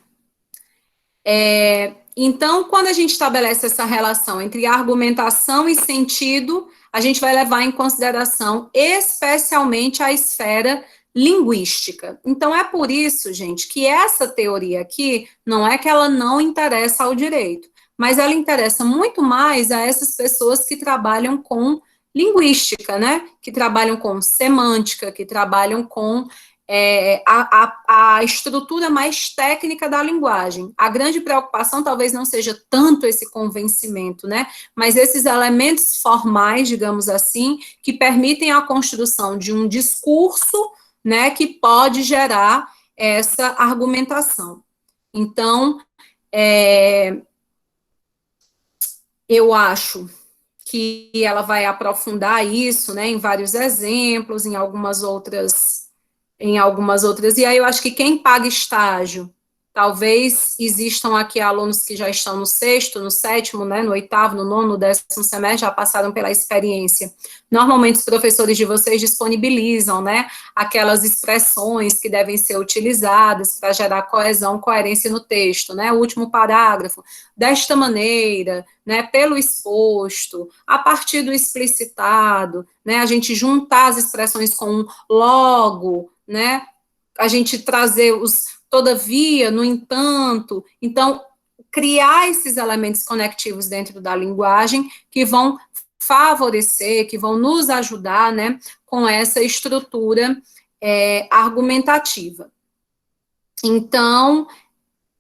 Então, quando a gente estabelece essa relação entre argumentação e sentido, a gente vai levar em consideração especialmente a esfera linguística. Então, é por isso, gente, que essa teoria aqui não é que ela não interessa ao direito, mas ela interessa muito mais a essas pessoas que trabalham com linguística, né? Que trabalham com semântica, que trabalham com a estrutura mais técnica da linguagem. A grande preocupação talvez não seja tanto esse convencimento, né? Mas esses elementos formais, digamos assim, que permitem a construção de um discurso, né, que pode gerar essa argumentação. Então, eu acho que ela vai aprofundar isso, né, em vários exemplos, em algumas outras, e aí eu acho que quem paga estágio, talvez existam aqui alunos que já estão no sexto, no sétimo, né, no oitavo, no nono, no 10º semestre, já passaram pela experiência. Normalmente os professores de vocês disponibilizam, né, aquelas expressões que devem ser utilizadas para gerar coesão, coerência no texto, né, o último parágrafo, desta maneira, né, pelo exposto, a partir do explicitado, né, a gente juntar as expressões com um logo, né, a gente trazer os todavia, no entanto, então, criar esses elementos conectivos dentro da linguagem que vão favorecer, que vão nos ajudar, né, com essa estrutura argumentativa. Então,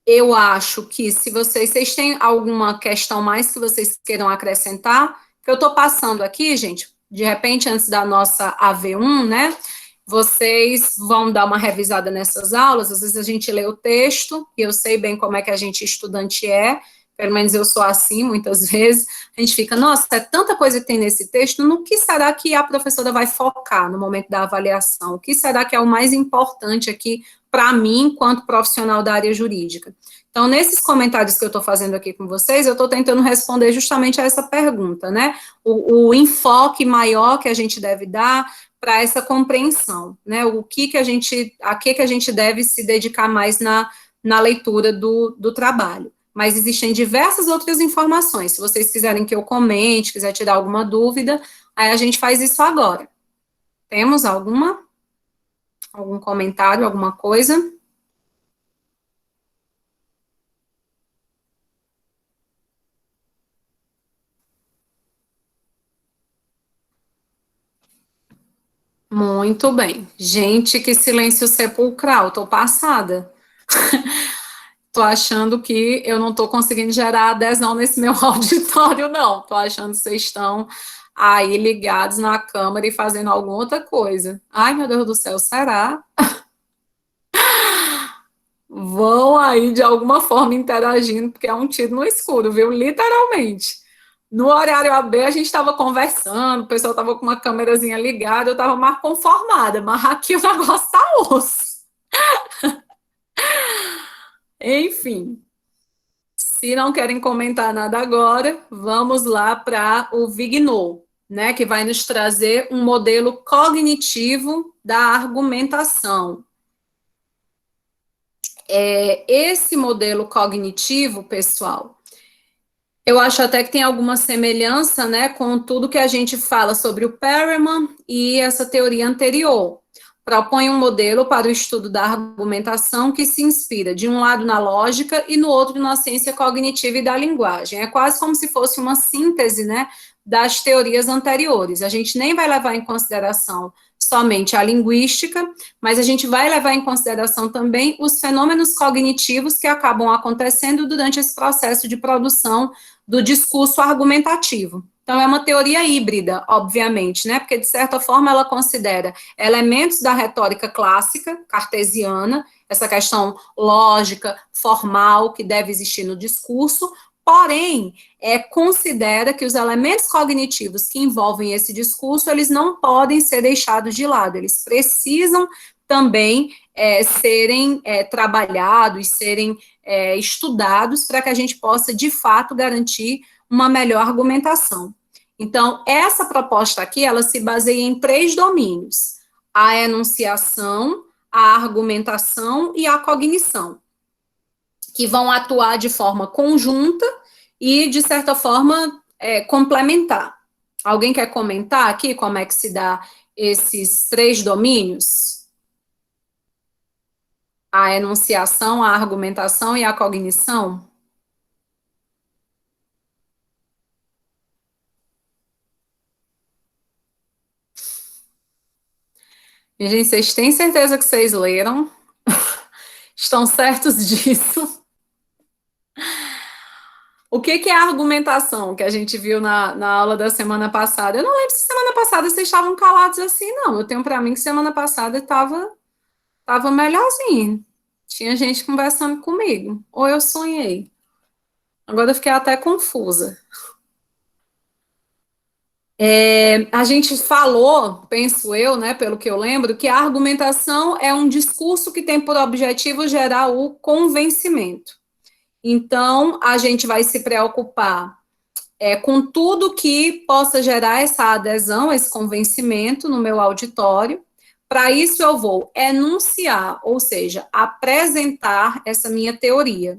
eu acho que se vocês têm alguma questão mais que vocês queiram acrescentar, que eu estou passando aqui, gente, de repente, antes da nossa AV1, né, vocês vão dar uma revisada nessas aulas, às vezes a gente lê o texto, e eu sei bem como é que a gente estudante pelo menos eu sou assim, muitas vezes, a gente fica, nossa, é tanta coisa que tem nesse texto, no que será que a professora vai focar no momento da avaliação? O que será que é o mais importante aqui para mim, enquanto profissional da área jurídica? Então, nesses comentários que eu estou fazendo aqui com vocês, eu estou tentando responder justamente a essa pergunta, né? O enfoque maior que a gente deve dar para essa compreensão, né? A que a gente deve se dedicar mais na leitura do trabalho. Mas existem diversas outras informações. Se vocês quiserem que eu comente, quiser tirar alguma dúvida, aí a gente faz isso agora. Temos algum comentário, alguma coisa? Muito bem. Gente, que silêncio sepulcral, tô passada. Tô achando que eu não tô conseguindo gerar adesão nesse meu auditório, não. Tô achando que vocês estão aí ligados na câmera e fazendo alguma outra coisa. Ai, meu Deus do céu, será? Vão aí de alguma forma interagindo, porque é um tiro no escuro, viu? Literalmente. No horário AB, a gente estava conversando, o pessoal estava com uma câmerazinha ligada, eu estava mais conformada, mas aqui o negócio tá osso. Enfim, se não querem comentar nada agora, vamos lá para o Vignot, né, que vai nos trazer um modelo cognitivo da argumentação. Esse modelo cognitivo, pessoal, eu acho até que tem alguma semelhança, né, com tudo que a gente fala sobre o Perelman e essa teoria anterior. Propõe um modelo para o estudo da argumentação que se inspira, de um lado, na lógica e no outro, na ciência cognitiva e da linguagem. É quase como se fosse uma síntese, né, das teorias anteriores. A gente nem vai levar em consideração somente a linguística, mas a gente vai levar em consideração também os fenômenos cognitivos que acabam acontecendo durante esse processo de produção do discurso argumentativo. Então, é uma teoria híbrida, obviamente, né? Porque, de certa forma, ela considera elementos da retórica clássica, cartesiana, essa questão lógica, formal, que deve existir no discurso, porém, considera que os elementos cognitivos que envolvem esse discurso, eles não podem ser deixados de lado, eles precisam também serem trabalhados, serem estudados para que a gente possa, de fato, garantir uma melhor argumentação. Então, essa proposta aqui, ela se baseia em 3 domínios: a enunciação, a argumentação e a cognição, que vão atuar de forma conjunta e, de certa forma, complementar. Alguém quer comentar aqui como é que se dá esses 3 domínios? A enunciação, a argumentação e a cognição? Gente, vocês têm certeza que vocês leram? Estão certos disso? O que é a argumentação que a gente viu na aula da semana passada? Eu não lembro se semana passada vocês estavam calados assim, não. Eu tenho para mim que semana passada estava melhorzinho. Tinha gente conversando comigo. Ou eu sonhei. Agora eu fiquei até confusa. A gente falou, penso eu, né, pelo que eu lembro, que a argumentação é um discurso que tem por objetivo gerar o convencimento. Então, a gente vai se preocupar com tudo que possa gerar essa adesão, esse convencimento no meu auditório. Para isso, eu vou enunciar, ou seja, apresentar essa minha teoria.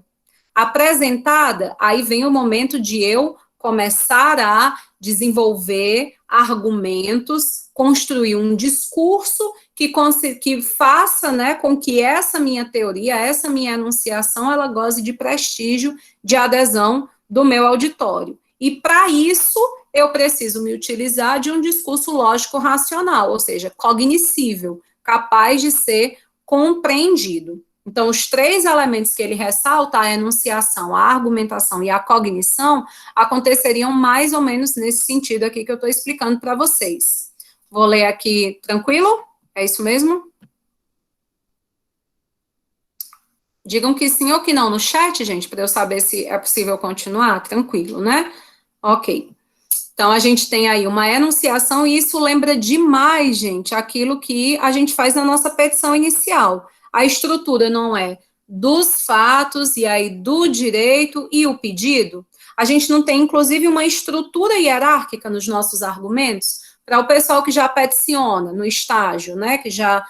Apresentada, aí vem o momento de eu começar a desenvolver argumentos, construir um discurso que faça, né, com que essa minha teoria, essa minha enunciação, ela goze de prestígio, de adesão do meu auditório. E para isso, eu preciso me utilizar de um discurso lógico-racional, ou seja, cognoscível, capaz de ser compreendido. Então, os 3 elementos que ele ressalta, a enunciação, a argumentação e a cognição, aconteceriam mais ou menos nesse sentido aqui que eu estou explicando para vocês. Vou ler aqui, tranquilo? É isso mesmo? Digam que sim ou que não no chat, gente, para eu saber se é possível continuar. Tranquilo, né? Ok. Então, a gente tem aí uma enunciação, e isso lembra demais, gente, aquilo que a gente faz na nossa petição inicial. A estrutura não é dos fatos, e aí do direito e o pedido. A gente não tem, inclusive, uma estrutura hierárquica nos nossos argumentos, para o pessoal que já peticiona no estágio, né, que já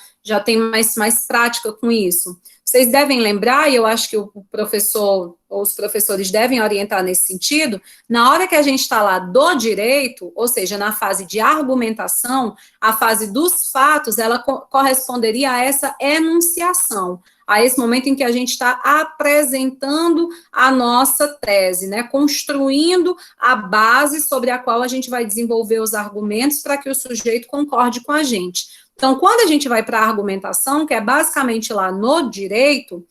tem mais prática com isso. Vocês devem lembrar, e eu acho que o professor ou os professores devem orientar nesse sentido, na hora que a gente está lá do direito, ou seja, na fase de argumentação, a fase dos fatos, ela corresponderia a essa enunciação, a esse momento em que a gente está apresentando a nossa tese, né, construindo a base sobre a qual a gente vai desenvolver os argumentos para que o sujeito concorde com a gente. Então, quando a gente vai para a argumentação, que é basicamente lá no direito,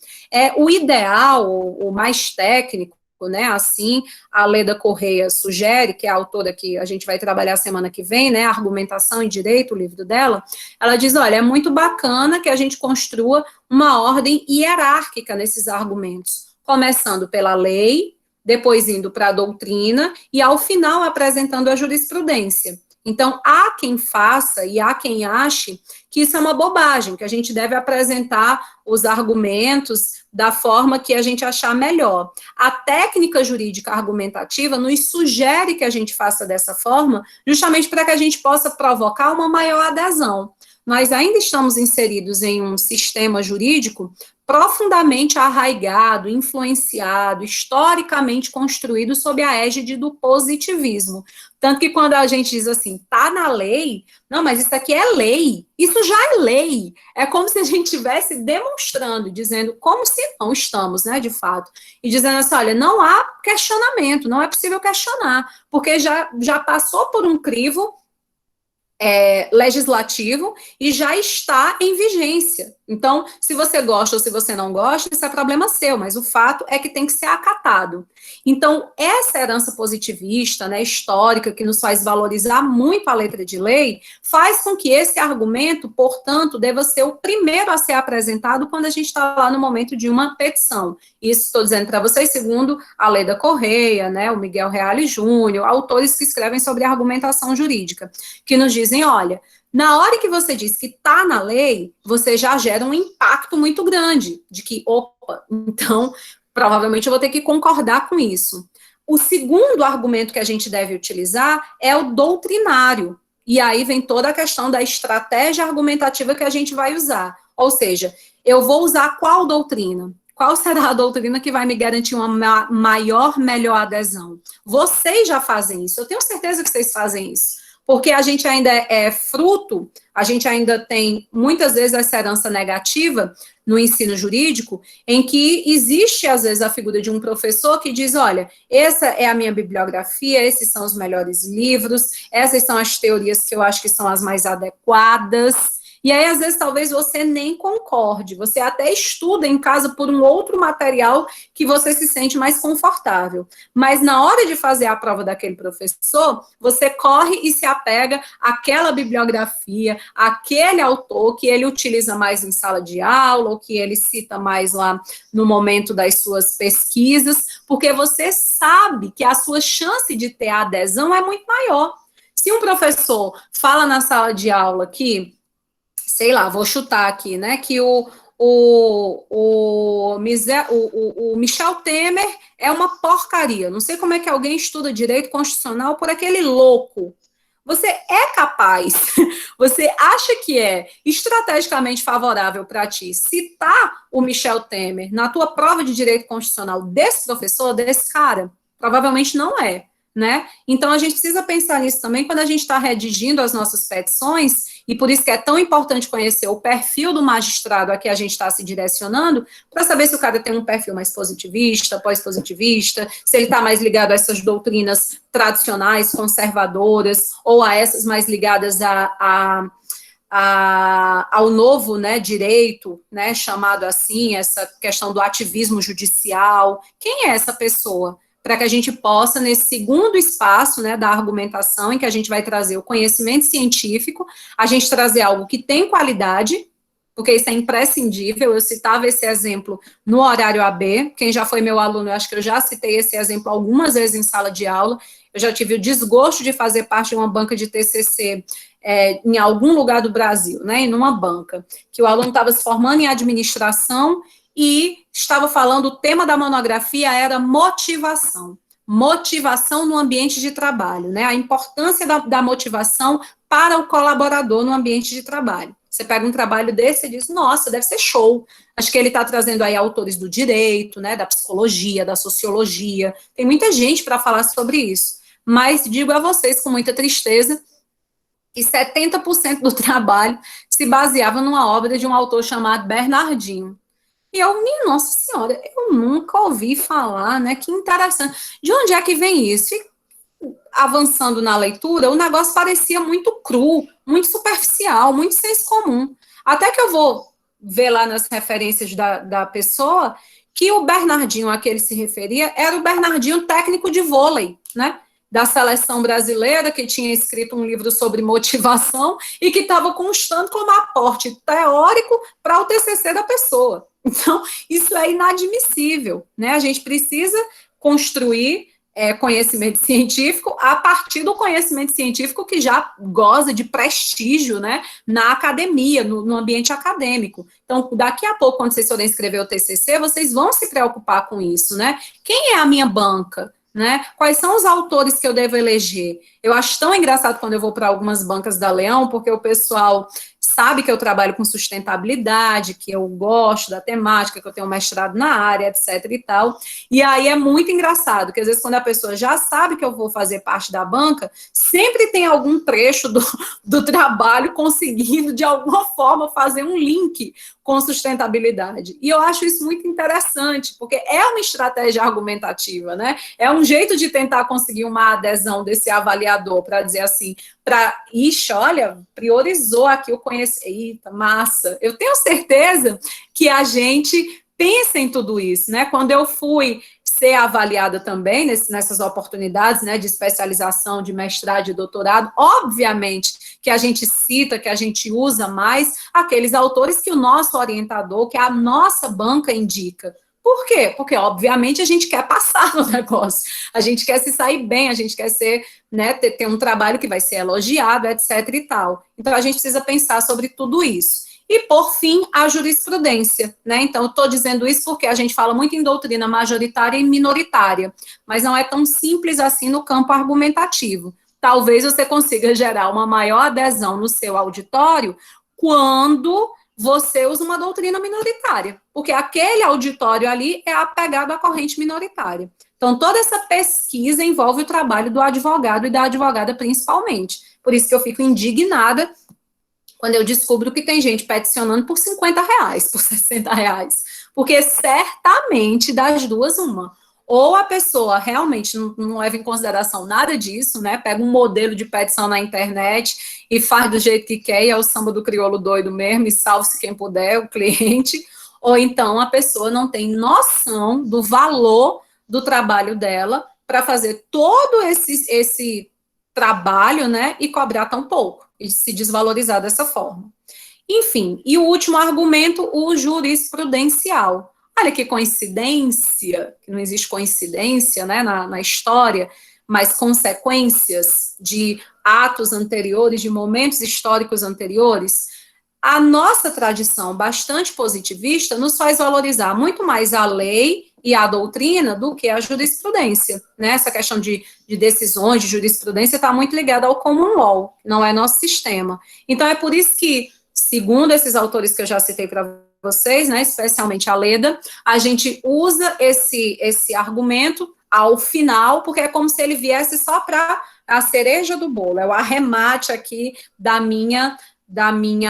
o ideal, o mais técnico, né, assim, a Leda Correia sugere, que é a autora que a gente vai trabalhar semana que vem, né, Argumentação em Direito, o livro dela, ela diz, olha, é muito bacana que a gente construa uma ordem hierárquica nesses argumentos, começando pela lei, depois indo para a doutrina, e ao final apresentando a jurisprudência. Então, há quem faça e há quem ache que isso é uma bobagem, que a gente deve apresentar os argumentos da forma que a gente achar melhor. A técnica jurídica argumentativa nos sugere que a gente faça dessa forma, justamente para que a gente possa provocar uma maior adesão. Nós ainda estamos inseridos em um sistema jurídico profundamente arraigado, influenciado, historicamente construído sob a égide do positivismo. Tanto que quando a gente diz assim, tá na lei, não, mas isso aqui é lei, isso já é lei. É como se a gente estivesse demonstrando, dizendo como se não estamos, né, de fato. E dizendo assim, olha, não há questionamento, não é possível questionar, porque já passou por um crivo legislativo e já está em vigência. Então, se você gosta ou se você não gosta, isso é problema seu, mas o fato é que tem que ser acatado. Então, essa herança positivista, né, histórica, que nos faz valorizar muito a letra de lei, faz com que esse argumento, portanto, deva ser o primeiro a ser apresentado quando a gente está lá no momento de uma petição. Isso estou dizendo para vocês, segundo a Leda Correia, né, o Miguel Reale Júnior, autores que escrevem sobre argumentação jurídica, que nos dizem, olha, Na hora que você diz que está na lei, você já gera um impacto muito grande, de que, opa, então, provavelmente eu vou ter que concordar com isso. O segundo argumento que a gente deve utilizar é o doutrinário. E aí vem toda a questão da estratégia argumentativa que a gente vai usar. Ou seja, eu vou usar qual doutrina? Qual será a doutrina que vai me garantir uma melhor adesão? Vocês já fazem isso, eu tenho certeza que vocês fazem isso. Porque a gente ainda é fruto, a gente ainda tem, muitas vezes, essa herança negativa no ensino jurídico, em que existe, às vezes, a figura de um professor que diz, olha, essa é a minha bibliografia, esses são os melhores livros, essas são as teorias que eu acho que são as mais adequadas. E aí, às vezes, talvez você nem concorde, você até estuda em casa por um outro material que você se sente mais confortável. Mas na hora de fazer a prova daquele professor, você corre e se apega àquela bibliografia, àquele autor que ele utiliza mais em sala de aula, ou que ele cita mais lá no momento das suas pesquisas, porque você sabe que a sua chance de ter adesão é muito maior. Se um professor fala na sala de aula que, sei lá, vou chutar aqui, né, que o Michel Temer é uma porcaria. Não sei como é que alguém estuda direito constitucional por aquele louco. Você é capaz, você acha que é estrategicamente favorável para ti citar o Michel Temer na tua prova de direito constitucional desse professor, desse cara? Provavelmente não é. Né? Então, a gente precisa pensar nisso também quando a gente está redigindo as nossas petições, e por isso que é tão importante conhecer o perfil do magistrado a que a gente está se direcionando, para saber se o cara tem um perfil mais positivista, pós-positivista, se ele está mais ligado a essas doutrinas tradicionais, conservadoras, ou a essas mais ligadas ao novo, né, direito, né, chamado assim, essa questão do ativismo judicial. Quem é essa pessoa? Para que a gente possa, nesse segundo espaço, né, da argumentação, em que a gente vai trazer o conhecimento científico, a gente trazer algo que tem qualidade, porque isso é imprescindível. Eu citava esse exemplo no horário AB, quem já foi meu aluno, eu acho que eu já citei esse exemplo algumas vezes em sala de aula. Eu já tive o desgosto de fazer parte de uma banca de TCC em algum lugar do Brasil, né, em uma banca, que o aluno estava se formando em administração e estava falando, o tema da monografia era motivação. Motivação no ambiente de trabalho, né? A importância da motivação para o colaborador no ambiente de trabalho. Você pega um trabalho desse e diz, nossa, deve ser show. Acho que ele está trazendo aí autores do direito, né, da psicologia, da sociologia. Tem muita gente para falar sobre isso. Mas digo a vocês com muita tristeza que 70% do trabalho se baseava numa obra de um autor chamado Bernardinho. E eu, minha Nossa Senhora, eu nunca ouvi falar, né? Que interessante. De onde é que vem isso? E, avançando na leitura, o negócio parecia muito cru, muito superficial, muito senso comum. Até que eu vou ver lá nas referências da pessoa que o Bernardinho a que ele se referia era o Bernardinho técnico de vôlei, né? Da seleção brasileira, que tinha escrito um livro sobre motivação e que estava constando como aporte teórico para o TCC da pessoa. Então, isso é inadmissível, né? A gente precisa construir conhecimento científico a partir do conhecimento científico que já goza de prestígio, né, na academia, no ambiente acadêmico. Então, daqui a pouco, quando vocês forem escrever o TCC, vocês vão se preocupar com isso, né? Quem é a minha banca? Né? Quais são os autores que eu devo eleger? Eu acho tão engraçado quando eu vou para algumas bancas da Leão, porque o pessoal sabe que eu trabalho com sustentabilidade, que eu gosto da temática, que eu tenho um mestrado na área, etc e tal. E aí é muito engraçado, que às vezes quando a pessoa já sabe que eu vou fazer parte da banca, sempre tem algum trecho do trabalho conseguindo, de alguma forma, fazer um link com sustentabilidade. E eu acho isso muito interessante, porque é uma estratégia argumentativa, né? É um jeito de tentar conseguir uma adesão desse avaliador, para dizer assim, ixi, olha, priorizou aqui o conhecimento. Eita, massa. Eu tenho certeza que a gente pensa em tudo isso, né? Quando eu fui ser avaliada também nessas oportunidades, né, de especialização, de mestrado, de doutorado, obviamente que a gente cita, que a gente usa mais aqueles autores que o nosso orientador, que a nossa banca indica. Por quê? Porque, obviamente, a gente quer passar no negócio, a gente quer se sair bem, a gente quer ser, né, ter um trabalho que vai ser elogiado, etc. e tal. Então, a gente precisa pensar sobre tudo isso. E, por fim, a jurisprudência, né? Então, eu estou dizendo isso porque a gente fala muito em doutrina majoritária e minoritária, mas não é tão simples assim no campo argumentativo. Talvez você consiga gerar uma maior adesão no seu auditório quando você usa uma doutrina minoritária, porque aquele auditório ali é apegado à corrente minoritária. Então, toda essa pesquisa envolve o trabalho do advogado e da advogada principalmente. Por isso que eu fico indignada quando eu descubro que tem gente peticionando por R$ 50, por R$ 60, porque certamente das duas uma. Ou a pessoa realmente não leva em consideração nada disso, né? Pega um modelo de petição na internet e faz do jeito que quer, e é o samba do crioulo doido mesmo, e salve-se quem puder, o cliente. Ou então a pessoa não tem noção do valor do trabalho dela para fazer todo esse trabalho, né? E cobrar tão pouco e se desvalorizar dessa forma. Enfim, e o último argumento, o jurisprudencial. Olha que coincidência, que não existe coincidência, né, na história, mas consequências de atos anteriores, de momentos históricos anteriores. A nossa tradição bastante positivista nos faz valorizar muito mais a lei e a doutrina do que a jurisprudência, né? Essa questão de decisões, de jurisprudência está muito ligada ao common law, não é nosso sistema. Então, é por isso que, segundo esses autores que eu já citei para vocês, né, especialmente a Leda, a gente usa esse argumento ao final, porque é como se ele viesse só para a cereja do bolo, é o arremate aqui da minha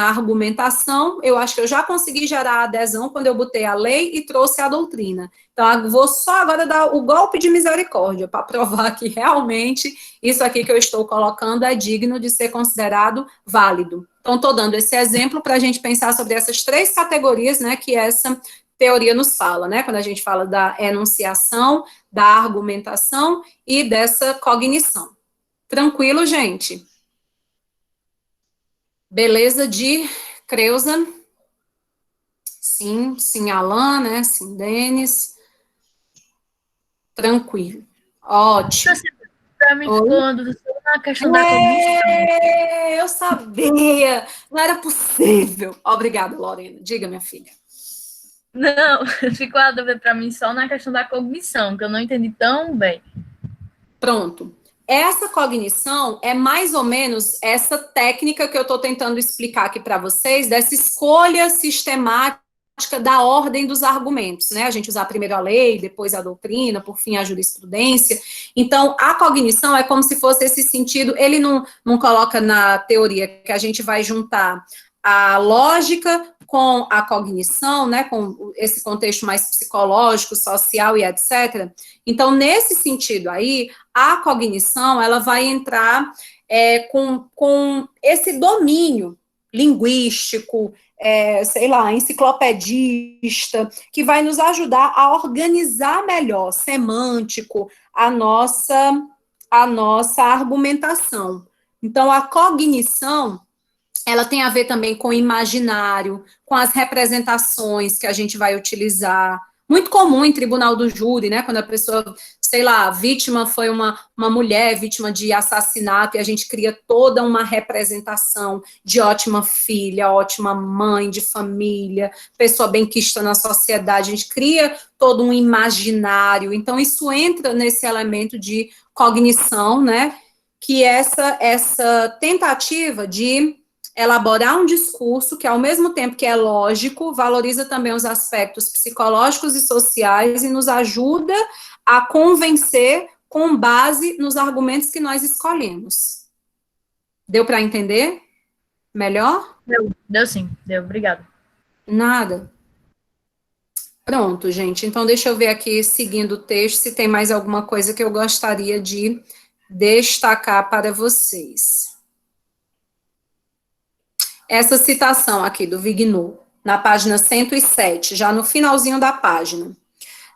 argumentação. Eu acho que eu já consegui gerar adesão quando eu botei a lei e trouxe a doutrina. Então, eu vou só agora dar o golpe de misericórdia para provar que realmente isso aqui que eu estou colocando é digno de ser considerado válido. Então, estou dando esse exemplo para a gente pensar sobre essas três categorias, né, que essa teoria nos fala, né, quando a gente fala da enunciação, da argumentação e dessa cognição. Tranquilo, gente? Beleza de Creuza? Sim, Alan, né? Sim, Denis. Tranquilo. Ótimo. Está me falando na questão da cognição. Eu sabia. Não era possível. Obrigada, Lorena. Diga, minha filha. Não, ficou a dúvida para mim só na questão da cognição, que eu não entendi tão bem. Pronto. Essa cognição é mais ou menos essa técnica que eu estou tentando explicar aqui para vocês, dessa escolha sistemática da ordem dos argumentos, né? A gente usar primeiro a lei, depois a doutrina, por fim a jurisprudência. Então, a cognição é como se fosse esse sentido, ele não coloca na teoria que a gente vai juntar a lógica com a cognição, né, com esse contexto mais psicológico, social e etc. Então, nesse sentido aí, a cognição, ela vai entrar com esse domínio linguístico, sei lá, enciclopedista, que vai nos ajudar a organizar melhor, semântico, a nossa argumentação. Então, a cognição, ela tem a ver também com o imaginário, com as representações que a gente vai utilizar. Muito comum em tribunal do júri, né? Quando a pessoa, sei lá, a vítima foi uma mulher vítima de assassinato e a gente cria toda uma representação de ótima filha, ótima mãe de família, pessoa benquista na sociedade. A gente cria todo um imaginário. Então, isso entra nesse elemento de cognição, né? Que essa tentativa de elaborar um discurso que, ao mesmo tempo que é lógico, valoriza também os aspectos psicológicos e sociais e nos ajuda a convencer com base nos argumentos que nós escolhemos. Deu para entender? Melhor? Deu sim, deu, obrigada. Nada. Pronto, gente. Então, deixa eu ver aqui, seguindo o texto, se tem mais alguma coisa que eu gostaria de destacar para vocês. Essa citação aqui do Vigneault, na página 107, já no finalzinho da página.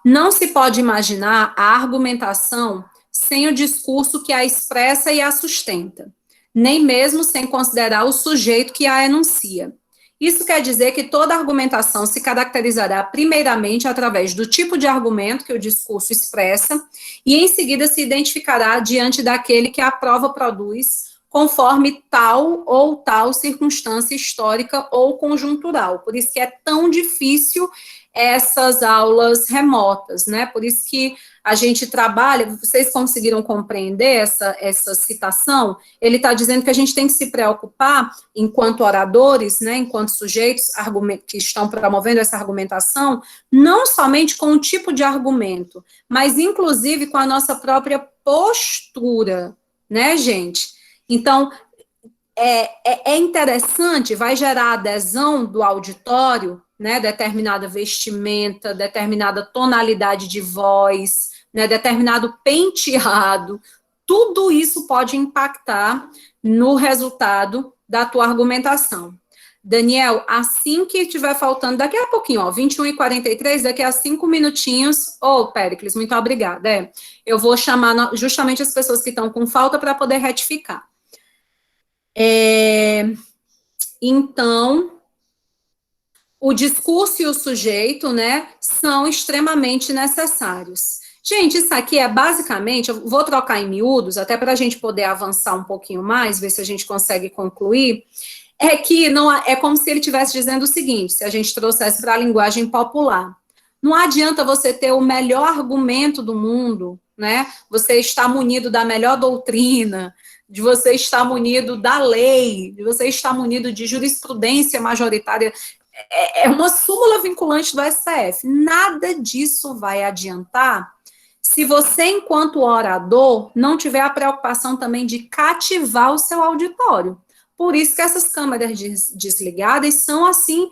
Não se pode imaginar a argumentação sem o discurso que a expressa e a sustenta, nem mesmo sem considerar o sujeito que a enuncia. Isso quer dizer que toda argumentação se caracterizará primeiramente através do tipo de argumento que o discurso expressa e em seguida se identificará diante daquele que a prova produz conforme tal ou tal circunstância histórica ou conjuntural. Por isso que é tão difícil essas aulas remotas, né? Por isso que a gente trabalha, vocês conseguiram compreender essa citação? Ele está dizendo que a gente tem que se preocupar, enquanto oradores, né, enquanto sujeitos que estão promovendo essa argumentação, não somente com o tipo de argumento, mas inclusive com a nossa própria postura, né, gente? Então, é interessante, vai gerar adesão do auditório, né, determinada vestimenta, determinada tonalidade de voz, né, determinado penteado, tudo isso pode impactar no resultado da tua argumentação. Daniel, assim que estiver faltando, daqui a pouquinho, ó, 21h43, daqui a 5 minutinhos, Péricles, muito obrigada, eu vou chamar justamente as pessoas que estão com falta para poder retificar. Então, o discurso e o sujeito, né, são extremamente necessários. Gente, isso aqui é basicamente, eu vou trocar em miúdos, até para a gente poder avançar um pouquinho mais, ver se a gente consegue concluir, é que não é como se ele estivesse dizendo o seguinte, se a gente trouxesse para a linguagem popular. Não adianta você ter o melhor argumento do mundo, né? Você está munido da melhor doutrina, de você estar munido da lei, de você estar munido de jurisprudência majoritária, é uma súmula vinculante do STF. Nada disso vai adiantar se você, enquanto orador, não tiver a preocupação também de cativar o seu auditório. Por isso que essas câmeras desligadas são assim,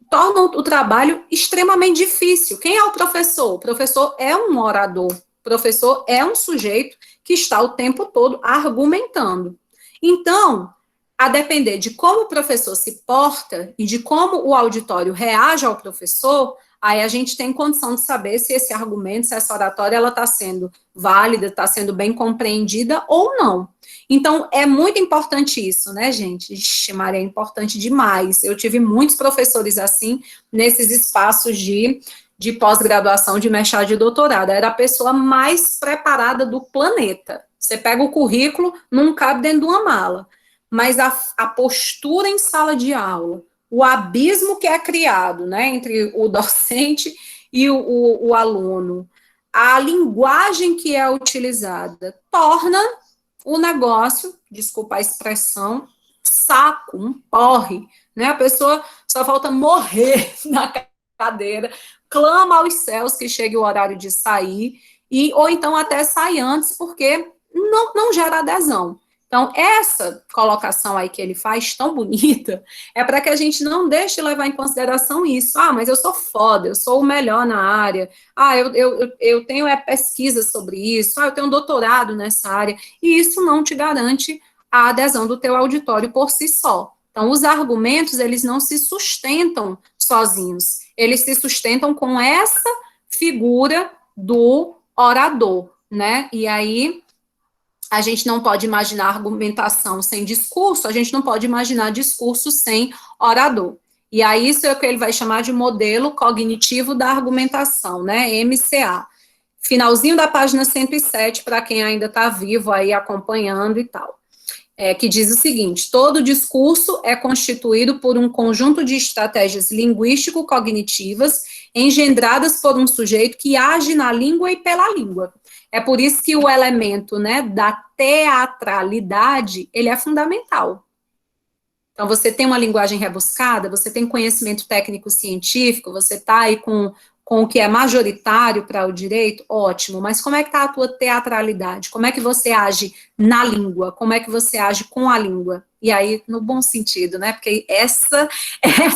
tornam o trabalho extremamente difícil. Quem é o professor? O professor é um orador. O professor é um sujeito que está o tempo todo argumentando. Então, a depender de como o professor se porta e de como o auditório reage ao professor, aí a gente tem condição de saber se esse argumento, se essa oratória, ela está sendo válida, está sendo bem compreendida ou não. Então, é muito importante isso, né, gente? Ixi, Maria, é importante demais. Eu tive muitos professores assim, nesses espaços de pós-graduação, de mestrado e de doutorado. Era a pessoa mais preparada do planeta. Você pega o currículo, não cabe dentro de uma mala. Mas a postura em sala de aula, o abismo que é criado, né, entre o docente e o aluno, a linguagem que é utilizada, torna o negócio, desculpa a expressão, saco, um porre, né, a pessoa só falta morrer na cadeira, clama aos céus que chegue o horário de sair, ou então até sai antes, porque não gera adesão. Então, essa colocação aí que ele faz, tão bonita, é para que a gente não deixe de levar em consideração isso. Ah, mas eu sou foda, eu sou o melhor na área. Ah, eu tenho pesquisa sobre isso. Ah, eu tenho um doutorado nessa área. E isso não te garante a adesão do teu auditório por si só. Então, os argumentos, eles não se sustentam sozinhos. Eles se sustentam com essa figura do orador, né? E aí a gente não pode imaginar argumentação sem discurso, a gente não pode imaginar discurso sem orador. E aí isso é o que ele vai chamar de modelo cognitivo da argumentação, né, MCA. Finalzinho da página 107, para quem ainda está vivo aí acompanhando e tal. Que diz o seguinte: todo discurso é constituído por um conjunto de estratégias linguístico-cognitivas engendradas por um sujeito que age na língua e pela língua. É por isso que o elemento, né, da teatralidade, ele é fundamental. Então, você tem uma linguagem rebuscada, você tem conhecimento técnico-científico, você está aí com o que é majoritário para o direito, ótimo, mas como é que está a tua teatralidade? Como é que você age na língua? Como é que você age com a língua? E aí, no bom sentido, né? Porque essa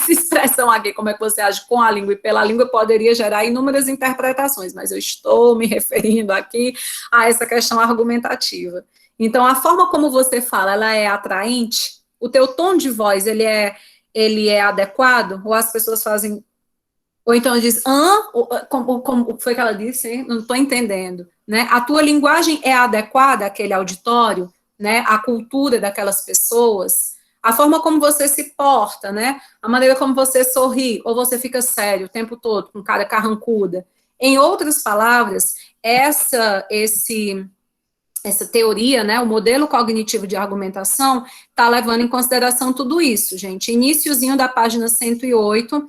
expressão aqui, como é que você age com a língua e pela língua, poderia gerar inúmeras interpretações, mas eu estou me referindo aqui a essa questão argumentativa. Então, a forma como você fala, ela é atraente? O teu tom de voz, ele é adequado? Ou as pessoas fazem... Ou então diz, como foi que ela disse? Hein? Não estou entendendo. Né? A tua linguagem é adequada àquele auditório? Né? A cultura daquelas pessoas? a forma como você se porta, né? A maneira como você sorri, ou você fica sério o tempo todo, com cara carrancuda. Em outras palavras, essa teoria, né, o modelo cognitivo de argumentação, está levando em consideração tudo isso, gente. Iniciozinho da página 108,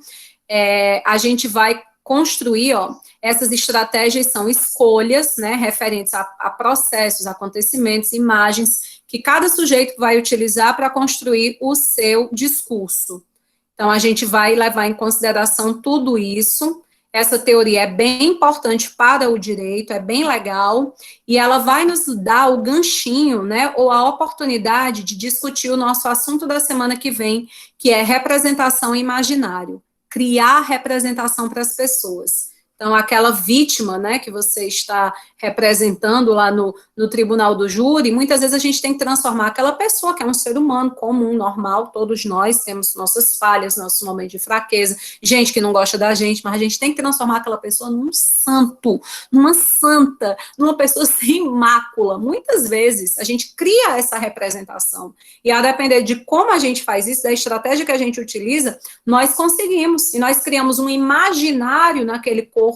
a gente vai construir, ó, essas estratégias são escolhas, né, referentes a processos, acontecimentos, imagens, que cada sujeito vai utilizar para construir o seu discurso. Então, a gente vai levar em consideração tudo isso. Essa teoria é bem importante para o direito, é bem legal, e ela vai nos dar o ganchinho, né, ou a oportunidade de discutir o nosso assunto da semana que vem, que é representação imaginário, criar representação para as pessoas. Então, aquela vítima, né, que você está representando lá no tribunal do júri, muitas vezes a gente tem que transformar aquela pessoa, que é um ser humano comum, normal, todos nós temos nossas falhas, nossos momentos de fraqueza, gente que não gosta da gente, mas a gente tem que transformar aquela pessoa num santo, numa santa, numa pessoa sem mácula. Muitas vezes a gente cria essa representação, e a depender de como a gente faz isso, da estratégia que a gente utiliza, nós conseguimos, e nós criamos um imaginário naquele corpo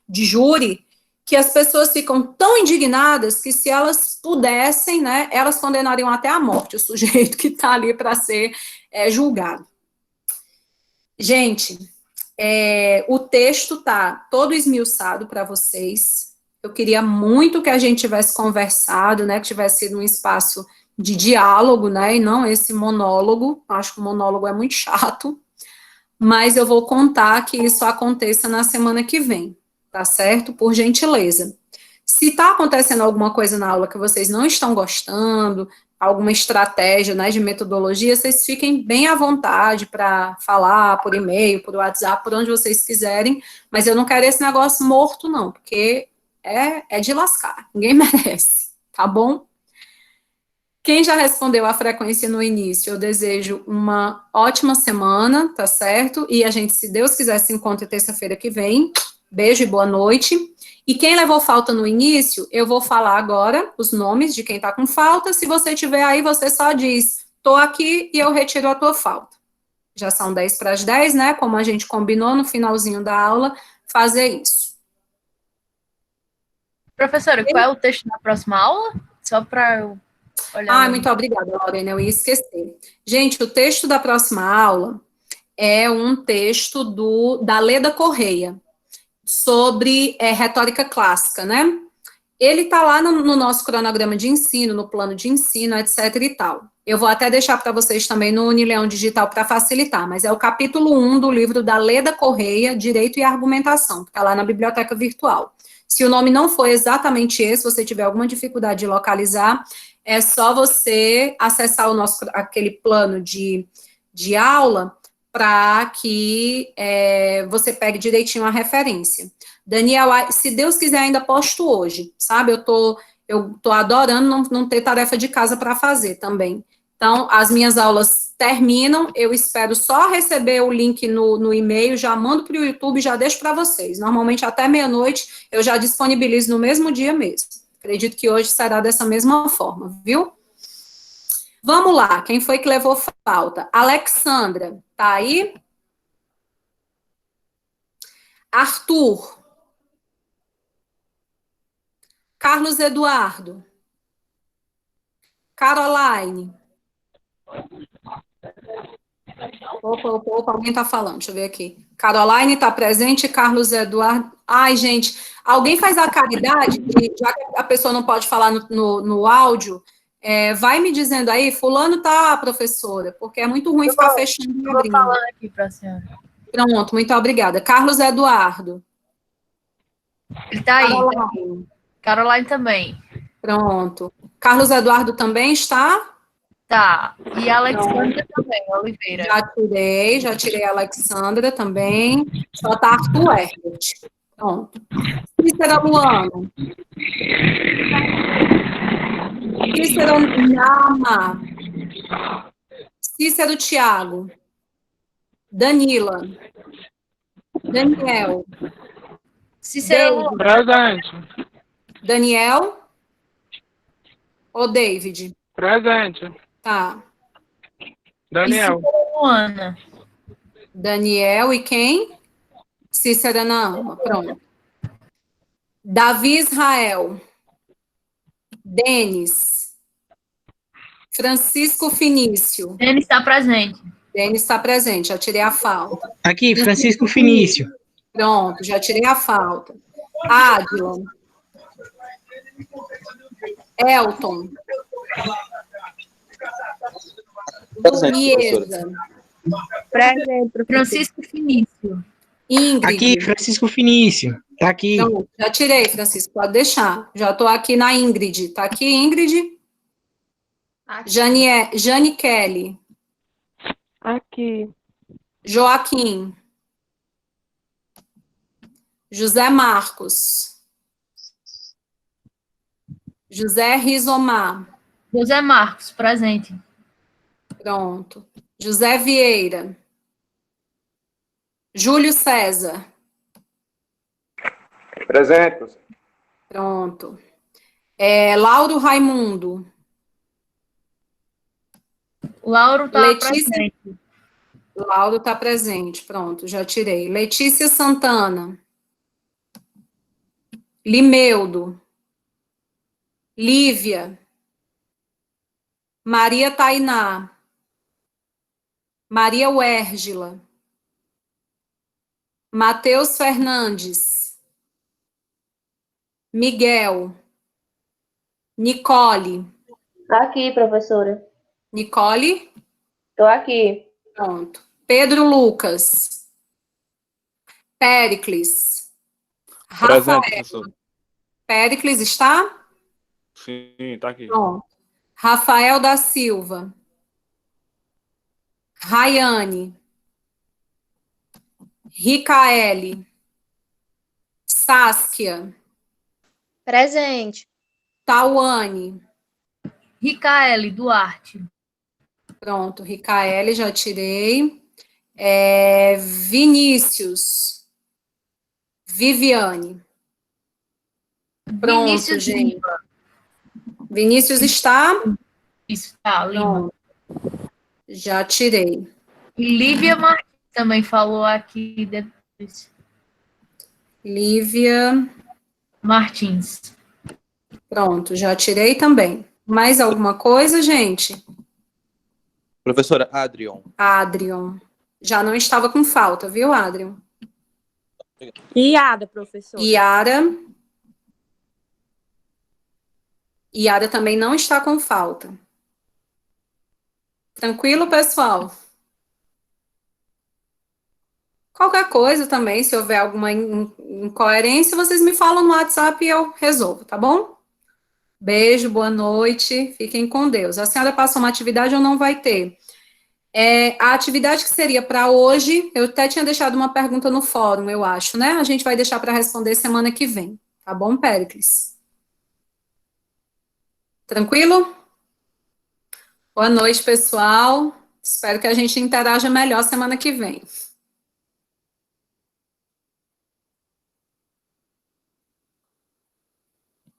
de júri, que as pessoas ficam tão indignadas que, se elas pudessem, né, elas condenariam até à morte o sujeito que está ali para ser julgado. Gente, o texto está todo esmiuçado para vocês. Eu queria muito que a gente tivesse conversado, né, que tivesse sido um espaço de diálogo, né, e não esse monólogo. Acho que o monólogo é muito chato. Mas eu vou contar que isso aconteça na semana que vem, tá certo? Por gentileza. Se está acontecendo alguma coisa na aula que vocês não estão gostando, alguma estratégia, né, de metodologia, vocês fiquem bem à vontade para falar por e-mail, por WhatsApp, por onde vocês quiserem, mas eu não quero esse negócio morto, não, porque é de lascar, ninguém merece, tá bom? Quem já respondeu a frequência no início, eu desejo uma ótima semana, tá certo? E a gente, se Deus quiser, se encontra terça-feira que vem. Beijo e boa noite. E quem levou falta no início, eu vou falar agora os nomes de quem tá com falta. Se você tiver aí, você só diz, tô aqui e eu retiro a tua falta. Já são 10 para as 10, né? Como a gente combinou no finalzinho da aula, fazer isso. Professora, qual é o texto da próxima aula? Só para eu olhar. Muito obrigada, Lorena, eu ia esquecer. Gente, o texto da próxima aula é um texto da Leda Correia, sobre retórica clássica, né? Ele está lá no nosso cronograma de ensino, no plano de ensino, etc e tal. Eu vou até deixar para vocês também no Unileão Digital para facilitar, mas é o capítulo 1 do livro da Leda Correia, Direito e Argumentação, que está lá na biblioteca virtual. Se o nome não for exatamente esse, se você tiver alguma dificuldade de localizar, é só você acessar aquele plano de aula para que você pegue direitinho a referência. Daniel, se Deus quiser, ainda posto hoje, sabe? Eu tô adorando não ter tarefa de casa para fazer também. Então, as minhas aulas terminam, eu espero só receber o link no e-mail, já mando para o YouTube, já deixo para vocês. Normalmente, até meia-noite, eu já disponibilizo no mesmo dia mesmo. Acredito que hoje será dessa mesma forma, viu? Vamos lá, quem foi que levou falta? Alexandra, tá aí? Arthur. Carlos Eduardo. Caroline. Opa, alguém tá falando, deixa eu ver aqui. Caroline tá presente, Carlos Eduardo. Ai, gente, alguém faz a caridade, já que a pessoa não pode falar no áudio, vai me dizendo aí, fulano tá, professora, porque é muito ruim ficar fechando e abrindo. Vou falando aqui para a senhora. Pronto, muito obrigada. Carlos Eduardo. Ele tá aí. Caroline. Caroline também. Pronto. Carlos Eduardo também está? Tá. E a Alexandra também, Oliveira. Já tirei a Alexandra também. Só está Arthur Herbert. Pronto. Cícero Luano. Cícero Nama. Cícero Tiago. Danila. Daniel. Cícero. Presente. Daniel ou David? Presente. Tá. Daniel. Luana. Daniel e quem? Cícera Naama, pronto. Davi Israel. Denis. Francisco Finício. Ele está presente. Denis está presente, já tirei a falta. Aqui, Francisco Finício. Pronto, já tirei a falta. Adilon. Elton. Iesa. Presente, professor. Francisco Finício. Ingrid. Aqui, Francisco Finício. Tá aqui. Não, já tirei, Francisco, pode deixar. Já estou aqui na Ingrid. Tá aqui, Ingrid? Jane Kelly. Aqui. Joaquim. José Marcos. José Rizomar. José Marcos, presente. Pronto. José Vieira. Júlio César. Presente, professor. Pronto. Lauro Raimundo. Lauro está Letícia- presente. Lauro está presente. Pronto, já tirei. Letícia Santana. Limeudo. Lívia. Maria Tainá. Maria Wérgila. Matheus Fernandes. Miguel. Nicole. Aqui, professora. Nicole. Estou aqui. Pronto. Pedro Lucas. Péricles. Presente, Rafael. professor. Péricles está? Sim, tá aqui. Pronto. Rafael da Silva. Rayane. Ricaele. Saskia. Presente. Tauane. Ricaele Duarte. Pronto, Ricaele, já tirei. Vinícius. Viviane. Pronto, Vinícius gente. Lima. Vinícius está? Isso, tá, Lima. Pronto. Já tirei. E Lívia Martins também falou aqui depois. Lívia. Martins. Pronto, já tirei também. Mais alguma coisa, gente? Professora Adrion. Adrion. Já não estava com falta, viu, Adrion? Iada, professora. Yara. Yara também não está com falta. Tranquilo, pessoal? Qualquer coisa também, se houver alguma incoerência, vocês me falam no WhatsApp e eu resolvo, tá bom? Beijo, boa noite, fiquem com Deus. A senhora passou uma atividade ou não vai ter? A atividade que seria para hoje, eu até tinha deixado uma pergunta no fórum, eu acho, né? A gente vai deixar para responder semana que vem, tá bom, Péricles? Tranquilo? Boa noite, pessoal. Espero que a gente interaja melhor semana que vem.